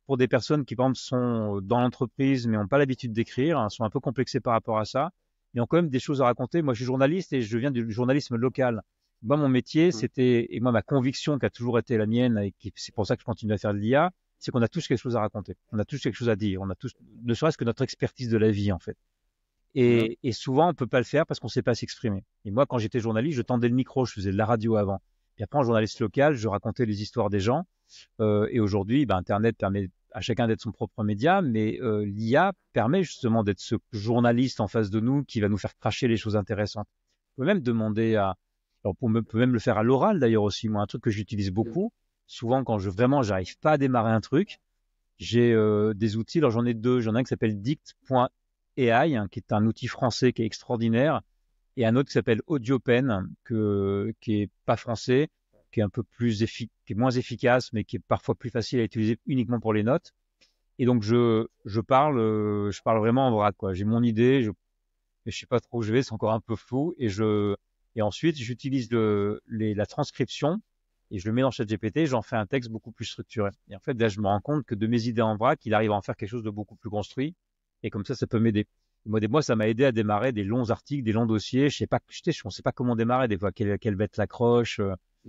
pour des personnes qui, par exemple, sont dans l'entreprise, mais n'ont pas l'habitude d'écrire, hein, sont un peu complexées par rapport à ça. mais ont quand même des choses à raconter. Moi, je suis journaliste et je viens du journalisme local. Moi, mon métier, c'était, et moi, ma conviction qui a toujours été la mienne, et c'est pour ça que je continue à faire de l'IA, c'est qu'on a tous quelque chose à raconter. On a tous quelque chose à dire. On a tous, ne serait-ce que notre expertise de la vie, en fait. Et souvent, on peut pas le faire parce qu'on sait pas s'exprimer. Et moi, quand j'étais journaliste, je tendais le micro, je faisais de la radio avant. Puis après, en journaliste local, je racontais les histoires des gens. Et aujourd'hui, Internet permet à chacun d'être son propre média, mais l'IA permet justement d'être ce journaliste en face de nous qui va nous faire cracher les choses intéressantes. On peut même demander à, alors on peut même le faire à l'oral d'ailleurs aussi. Moi, un truc que j'utilise beaucoup, souvent quand j'arrive pas à démarrer un truc, j'ai des outils. Alors j'en ai deux. J'en ai un qui s'appelle Dict.ai, qui est un outil français qui est extraordinaire, et un autre qui s'appelle AudioPen, qui est pas français, qui est un peu plus qui est moins efficace, mais qui est parfois plus facile à utiliser uniquement pour les notes. Et donc je parle vraiment en vrac, quoi. J'ai mon idée, mais je sais pas trop où je vais, c'est encore un peu flou, et ensuite j'utilise la transcription et je le mets dans ChatGPT, j'en fais un texte beaucoup plus structuré. Et en fait, là, je me rends compte que de mes idées en vrac, il arrive à en faire quelque chose de beaucoup plus construit, et comme ça peut m'aider. Moi, ça m'a aidé à démarrer des longs articles, des longs dossiers. Je sais pas, on sait pas comment démarrer des fois, quelle va être l'accroche,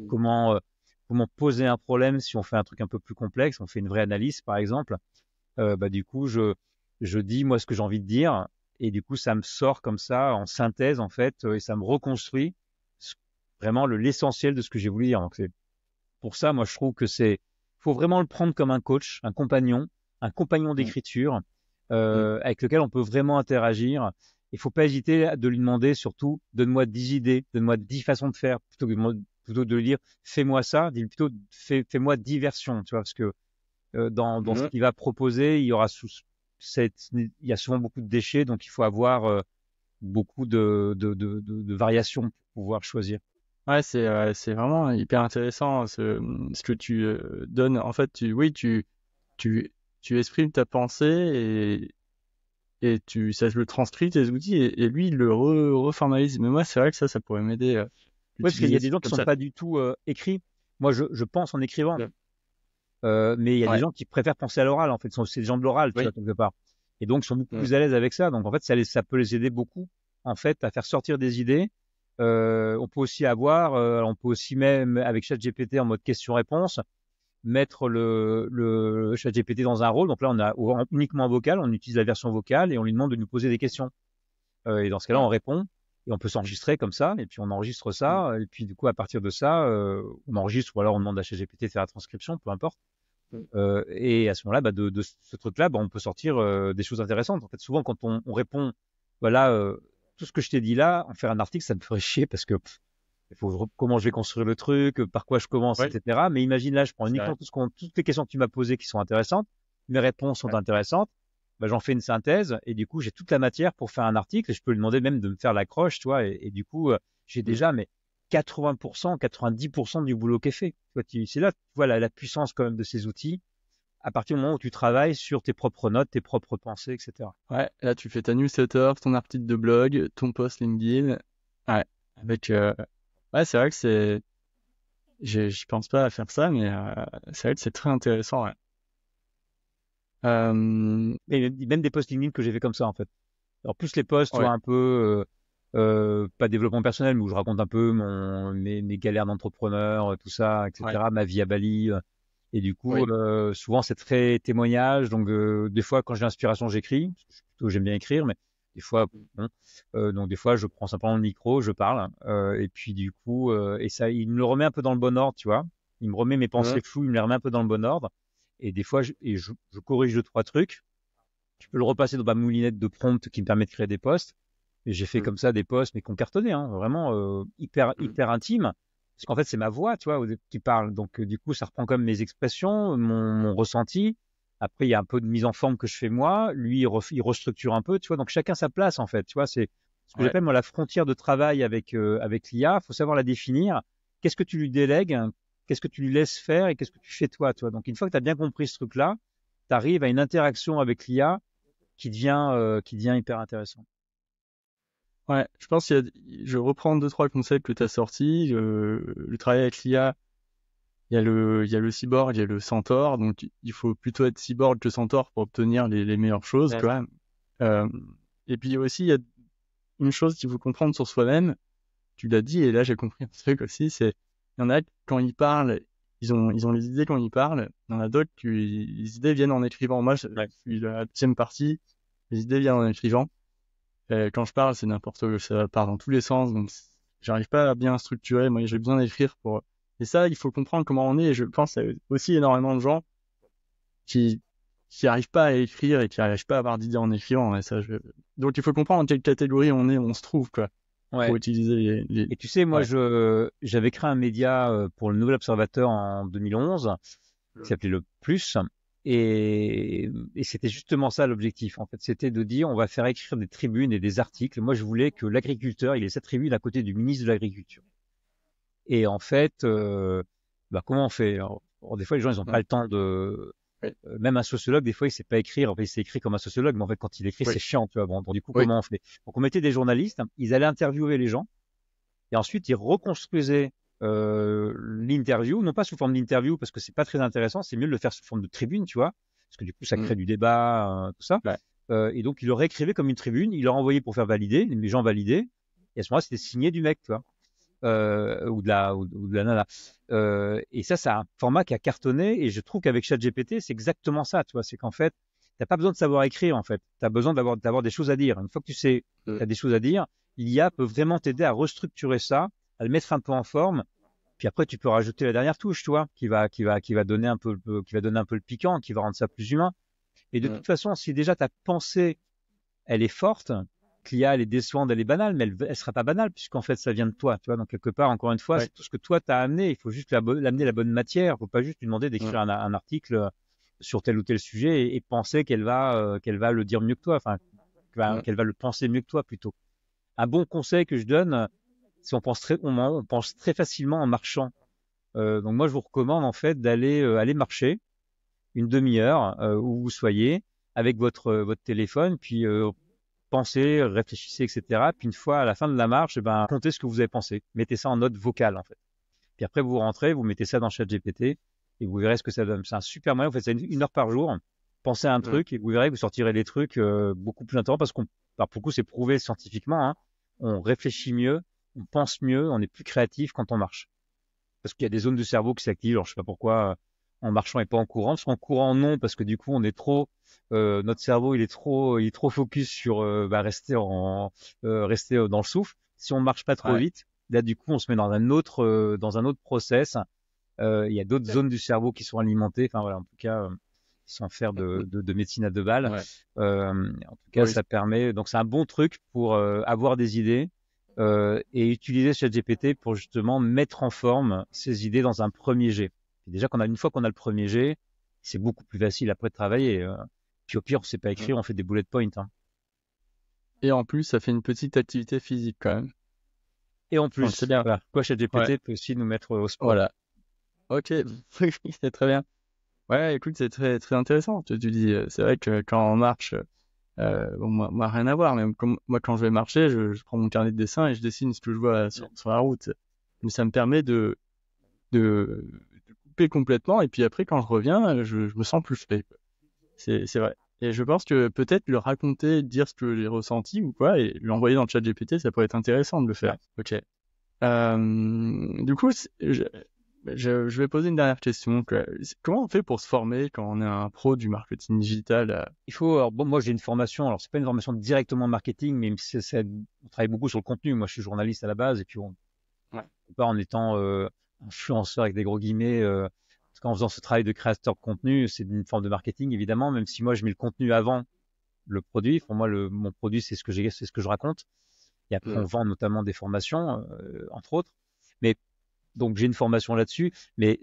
comment poser un problème si on fait un truc un peu plus complexe, on fait une vraie analyse par exemple. Du coup, je dis moi ce que j'ai envie de dire, et du coup, ça me sort comme ça en synthèse en fait, et ça me reconstruit vraiment l'essentiel de ce que j'ai voulu dire. Donc c'est pour ça, moi, je trouve que faut vraiment le prendre comme un coach, un compagnon d'écriture, avec lequel on peut vraiment interagir. Il faut pas hésiter de lui demander surtout, donne-moi 10 idées, donne-moi 10 façons de faire, plutôt de lui dire, fais-moi ça, dis plutôt, fais-moi 10 versions, tu vois, parce que dans ce qu'il va proposer, il y a souvent beaucoup de déchets, donc il faut avoir beaucoup de variations pour pouvoir choisir. Ouais, c'est vraiment hyper intéressant ce que tu donnes. En fait, tu exprimes ta pensée et ça le transcrit tes outils et lui il le reformalise. Mais moi, c'est vrai que ça pourrait m'aider. Oui, parce qu'il y a des gens qui comme sont ça. pas du tout écrits. Moi, je pense en écrivant, mais il y a des gens qui préfèrent penser à l'oral. En fait, c'est des gens de l'oral, tu vois, quelque part, et donc ils sont beaucoup plus à l'aise avec ça. Donc en fait, ça peut les aider beaucoup, en fait, à faire sortir des idées. On peut aussi même avec ChatGPT en mode question-réponse, mettre le ChatGPT dans un rôle. Donc là, on a uniquement un vocal, on utilise la version vocale et on lui demande de nous poser des questions. Et dans ce cas-là, on répond et on peut s'enregistrer comme ça. Et puis on enregistre ça. Et puis du coup, à partir de ça, on enregistre ou alors on demande à ChatGPT de faire la transcription, peu importe. Et à ce moment-là, de ce truc-là, on peut sortir des choses intéressantes. En fait, souvent quand on répond, voilà, tout ce que je t'ai dit là, en faire un article, ça me ferait chier parce que comment je vais construire le truc, par quoi je commence, etc. Mais imagine là, je prends uniquement toutes les questions que tu m'as posées qui sont intéressantes, mes réponses sont intéressantes, j'en fais une synthèse et du coup j'ai toute la matière pour faire un article et je peux lui demander même de me faire l'accroche, tu vois, et du coup j'ai déjà 80%, 90% du boulot qui est fait. C'est là, tu vois la puissance quand même de ces outils à partir du moment où tu travailles sur tes propres notes, tes propres pensées, etc. Ouais, là tu fais ta newsletter, ton article de blog, ton post LinkedIn. Ouais, avec ouais, c'est vrai que j'y pense pas à faire ça, mais c'est vrai que c'est très intéressant. Ouais. Et même des posts LinkedIn que j'ai fait comme ça en fait. Alors plus les posts, tu vois, un peu pas développement personnel, mais où je raconte un peu mes galères d'entrepreneur, tout ça, etc. Ma vie à Bali. Et du coup, souvent c'est très témoignage. Donc des fois, quand j'ai l'inspiration, j'écris. J'aime bien écrire, mais des fois, donc des fois, je prends simplement le micro, je parle. Et puis du coup, et ça, il me le remet un peu dans le bon ordre, tu vois. Il me remet mes pensées floues, il me les remet un peu dans le bon ordre. Et des fois, je corrige 2-3 trucs. Je peux le repasser dans ma moulinette de prompt qui me permet de créer des posts. Et j'ai fait comme ça des posts, mais qui ont cartonné, hein, vraiment hyper intime. Parce qu'en fait, c'est ma voix, tu vois, qui parle. Donc, du coup, ça reprend comme mes expressions, mon ressenti. Après, il y a un peu de mise en forme que je fais moi. Lui, il restructure un peu, tu vois. Donc, chacun sa place, en fait. Tu vois, c'est ce que j'appelle, moi, la frontière de travail avec l'IA. Il faut savoir la définir. Qu'est-ce que tu lui délègues? Qu'est-ce que tu lui laisses faire? Et qu'est-ce que tu fais toi, tu vois. Donc, une fois que tu as bien compris ce truc-là, tu arrives à une interaction avec l'IA qui devient hyper intéressant. Ouais, je pense je reprends 2-3 concepts que tu as sortis. Le travail avec l'IA, il y a le cyborg, il y a le centaure. Donc, il faut plutôt être cyborg que centaure pour obtenir les meilleures choses, quand même. Et puis aussi, il y a une chose qu'il faut comprendre sur soi-même, tu l'as dit, et là j'ai compris un truc aussi, c'est il y en a quand ils parlent, ils ont les idées quand ils parlent, il y en a d'autres qui les idées viennent en écrivant. Moi, je suis la deuxième partie, les idées viennent en écrivant. Quand je parle, c'est n'importe quoi, ça part dans tous les sens, donc j'arrive pas à bien structurer. Moi, j'ai besoin d'écrire pour. Et ça, il faut comprendre comment on est. Et je pense qu'il y a aussi énormément de gens qui arrivent pas à écrire et qui arrivent pas à avoir d'idées en écrivant. Et ça, donc il faut comprendre en quelle catégorie on se trouve, quoi. Ouais. Pour utiliser les... Et tu sais, moi, j'avais créé un média pour le Nouvel Observateur en 2011 qui s'appelait Le Plus. Et c'était justement ça l'objectif, en fait. C'était de dire, on va faire écrire des tribunes et des articles. Moi, je voulais que l'agriculteur, il ait sa tribune à côté du ministre de l'Agriculture. Et en fait, comment on fait? Alors, des fois, les gens, ils n'ont pas le temps de... même un sociologue, des fois, il sait pas écrire. En fait, il sait écrire comme un sociologue, mais en fait, quand il écrit, c'est chiant, tu vois. Bon, du coup, comment on fait? Donc, on mettait des journalistes, ils allaient interviewer les gens, et ensuite, ils reconstruisaient l'interview, non pas sous forme d'interview, parce que c'est pas très intéressant, c'est mieux de le faire sous forme de tribune, tu vois, parce que du coup, ça crée du débat, tout ça. Et donc, il le réécrivait comme une tribune, il leur envoyait pour faire valider, les gens validaient, et à ce moment-là, c'était signé du mec, tu vois. Ou de la nana. Et ça, c'est un format qui a cartonné. Et je trouve qu'avec ChatGPT, c'est exactement ça. Tu vois, c'est qu'en fait, t'as pas besoin de savoir écrire. En fait, t'as besoin d'avoir des choses à dire. Une fois que tu sais, t'as des choses à dire, l'IA peut vraiment t'aider à restructurer ça, à le mettre un peu en forme. Puis après, tu peux rajouter la dernière touche, tu vois, qui va donner un peu le piquant, qui va rendre ça plus humain. Et de toute façon, si déjà ta pensée, elle est forte, l'IA, elle est décevante, elle est banale, mais elle sera pas banale, puisqu'en fait, ça vient de toi, tu vois. Donc, quelque part, encore une fois, c'est tout ce que toi, t'as amené. Il faut juste l'amener la bonne matière. Faut pas juste lui demander d'écrire un article sur tel ou tel sujet et penser qu'elle va le dire mieux que toi, enfin, qu'elle va le penser mieux que toi, plutôt. Un bon conseil que je donne, c'est on pense très facilement en marchant. Donc, moi, je vous recommande, en fait, aller marcher une demi-heure, où vous soyez, avec votre téléphone, puis, pensez, réfléchissez, etc. Puis une fois à la fin de la marche, comptez ce que vous avez pensé. Mettez ça en note vocale, en fait. Puis après, vous rentrez, vous mettez ça dans ChatGPT et vous verrez ce que ça donne. C'est un super moyen. Vous faites ça une heure par jour. Pensez à un truc et vous verrez que vous sortirez des trucs beaucoup plus intéressants parce pour le coup, c'est prouvé scientifiquement. Hein. On réfléchit mieux, on pense mieux, on est plus créatif quand on marche. Parce qu'il y a des zones du cerveau qui s'activent. Alors, je sais pas pourquoi en marchant et pas en courant. Parce qu'en courant, non, parce que du coup, on est trop, notre cerveau, il est trop focus sur rester dans le souffle. Si on marche pas trop vite, là, du coup, on se met dans un autre process. Il y a d'autres zones du cerveau qui sont alimentées. Enfin voilà, en tout cas, sans faire de médecine à deux balles. En tout cas, ça permet. Donc, c'est un bon truc pour avoir des idées. Et utiliser ChatGPT pour justement mettre en forme ces idées dans un premier jet. Et déjà, une fois qu'on a le premier jet, c'est beaucoup plus facile après de travailler. Puis au pire, on ne sait pas écrire, on fait des bullet points. Hein. Et en plus, ça fait une petite activité physique quand même. Et en plus, c'est bien. Voilà. ChatGPT peut aussi nous mettre au sport. Voilà. Ok, c'est très bien. Ouais, écoute, c'est très très intéressant. Tu dis, c'est vrai que quand on marche, moi rien à voir. Mais moi, quand je vais marcher, je prends mon carnet de dessin et je dessine ce que je vois sur la route. Mais ça me permet de couper complètement. Et puis après, quand je reviens, je me sens plus frais. C'est vrai. Et je pense que peut-être le raconter, dire ce que j'ai ressenti ou quoi, et l'envoyer dans le chat GPT, ça pourrait être intéressant de le faire. Ok. Du coup, je vais poser une dernière question. Comment on fait pour se former quand on est un pro du marketing digital? Il faut. Alors bon, moi j'ai une formation. Alors c'est pas une formation directement marketing, mais on travaille beaucoup sur le contenu. Moi, je suis journaliste à la base, et puis pas en étant influenceur avec des gros guillemets. Parce qu'en faisant ce travail de créateur de contenu, c'est une forme de marketing évidemment. Même si moi je mets le contenu avant le produit. Pour moi, mon produit c'est ce que je raconte. Et après on vend notamment des formations, entre autres. Mais donc j'ai une formation là-dessus. Mais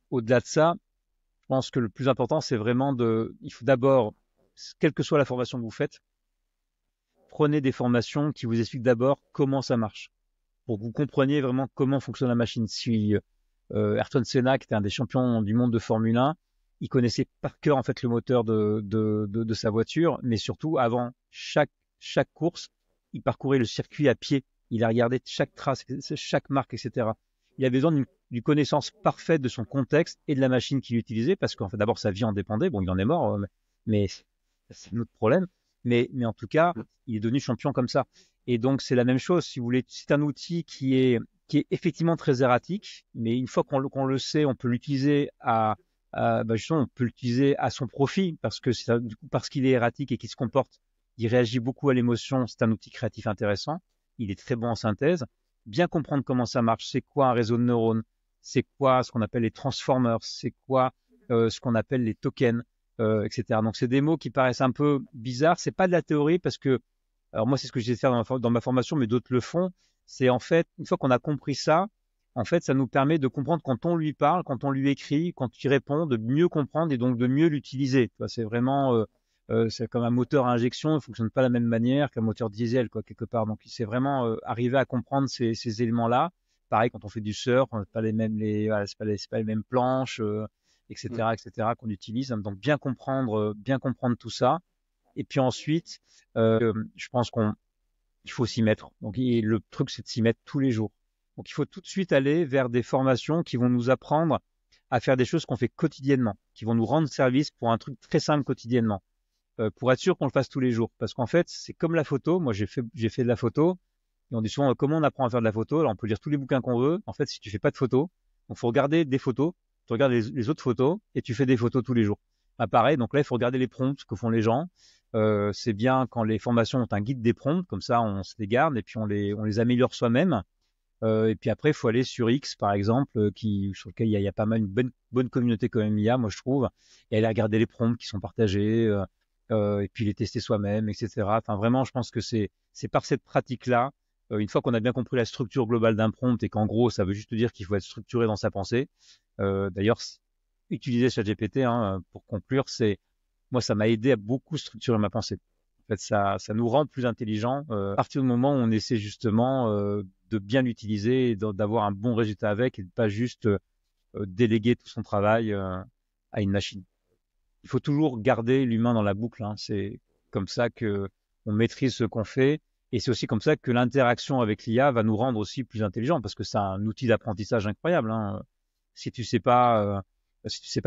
au-delà de ça, je pense que le plus important, c'est vraiment il faut d'abord, quelle que soit la formation que vous faites, prenez des formations qui vous expliquent d'abord comment ça marche, pour que vous compreniez vraiment comment fonctionne la machine. Si Ayrton Senna, qui était un des champions du monde de Formule 1, il connaissait par cœur en fait le moteur de sa voiture, mais surtout avant chaque course, il parcourait le circuit à pied. Il a regardé chaque trace, chaque marque, etc. Il avait besoin d'une connaissance parfaite de son contexte et de la machine qu'il utilisait, parce qu'en fait, d'abord, sa vie en dépendait. Bon, il en est mort, mais c'est un autre problème. mais en tout cas, il est devenu champion comme ça. Et donc, c'est la même chose. Si vous voulez, c'est un outil qui est effectivement très erratique, mais une fois qu'on le sait, on peut l'utiliser justement, on peut l'utiliser à son profit parce que du coup, parce qu'il est erratique et qu'il se comporte, il réagit beaucoup à l'émotion. C'est un outil créatif intéressant. Il est très bon en synthèse. Bien comprendre comment ça marche. C'est quoi un réseau de neurones? C'est quoi ce qu'on appelle les transformers? C'est quoi ce qu'on appelle les tokens, etc. Donc, c'est des mots qui paraissent un peu bizarres. C'est pas de la théorie parce que, alors moi, c'est ce que j'essaie de faire dans ma formation, mais d'autres le font. C'est en fait, une fois qu'on a compris ça, en fait, ça nous permet de comprendre quand on lui parle, quand on lui écrit, quand il répond, de mieux comprendre et donc de mieux l'utiliser. C'est vraiment, c'est comme un moteur à injection, il ne fonctionne pas de la même manière qu'un moteur diesel, quoi, quelque part. Donc, c'est vraiment arriver à comprendre ces éléments-là. Pareil, quand on fait du surf, on n'a pas voilà, c'est pas les mêmes planches, etc., qu'on utilise. Donc, bien comprendre tout ça. Et puis ensuite, je pense il faut s'y mettre. Donc, le truc, c'est de s'y mettre tous les jours. Donc, il faut tout de suite aller vers des formations qui vont nous apprendre à faire des choses qu'on fait quotidiennement, qui vont nous rendre service pour un truc très simple quotidiennement, pour être sûr qu'on le fasse tous les jours. Parce qu'en fait, c'est comme la photo. Moi, j'ai fait de la photo. Et on dit souvent comment on apprend à faire de la photo. Alors, on peut lire tous les bouquins qu'on veut. En fait, si tu fais pas de photos, donc faut regarder des photos, tu regardes les autres photos et tu fais des photos tous les jours. Pareil, donc là, il faut regarder les prompts que font les gens. C'est bien quand les formations ont un guide des prompts, comme ça on se les garde et puis on les améliore soi-même. Et puis après, il faut aller sur X, par exemple, sur lequel il y a pas mal une bonne communauté quand même IA, moi je trouve, et aller regarder les prompts qui sont partagés, et puis les tester soi-même, etc. Enfin, vraiment, je pense que c'est par cette pratique-là, une fois qu'on a bien compris la structure globale d'un prompt et qu'en gros, ça veut juste dire qu'il faut être structuré dans sa pensée. D'ailleurs, utiliser ChatGPT, hein, pour conclure, moi, ça m'a aidé à beaucoup structurer ma pensée. En fait, ça nous rend plus intelligents à partir du moment où on essaie justement de bien l'utiliser et d'avoir un bon résultat avec et de pas juste déléguer tout son travail à une machine. Il faut toujours garder l'humain dans la boucle, hein. C'est comme ça que on maîtrise ce qu'on fait et c'est aussi comme ça que l'interaction avec l'IA va nous rendre aussi plus intelligents parce que c'est un outil d'apprentissage incroyable, hein. Si tu sais pas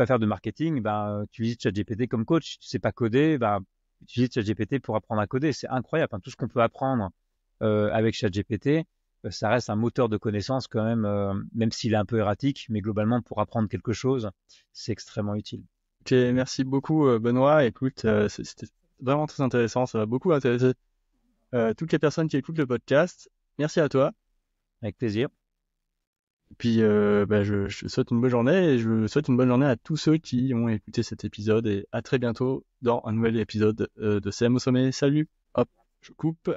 faire de marketing, tu utilises ChatGPT comme coach. Si tu sais pas coder, tu utilises ChatGPT pour apprendre à coder. C'est incroyable, hein. Tout ce qu'on peut apprendre avec ChatGPT, ça reste un moteur de connaissances quand même s'il est un peu erratique, mais globalement pour apprendre quelque chose, c'est extrêmement utile. Ok, merci beaucoup Benoît. Écoute, c'était vraiment très intéressant. Ça va beaucoup intéresser toutes les personnes qui écoutent le podcast. Merci à toi. Avec plaisir. Puis je souhaite une bonne journée et je souhaite une bonne journée à tous ceux qui ont écouté cet épisode et à très bientôt dans un nouvel épisode de CM au sommet. Salut. Hop, je coupe.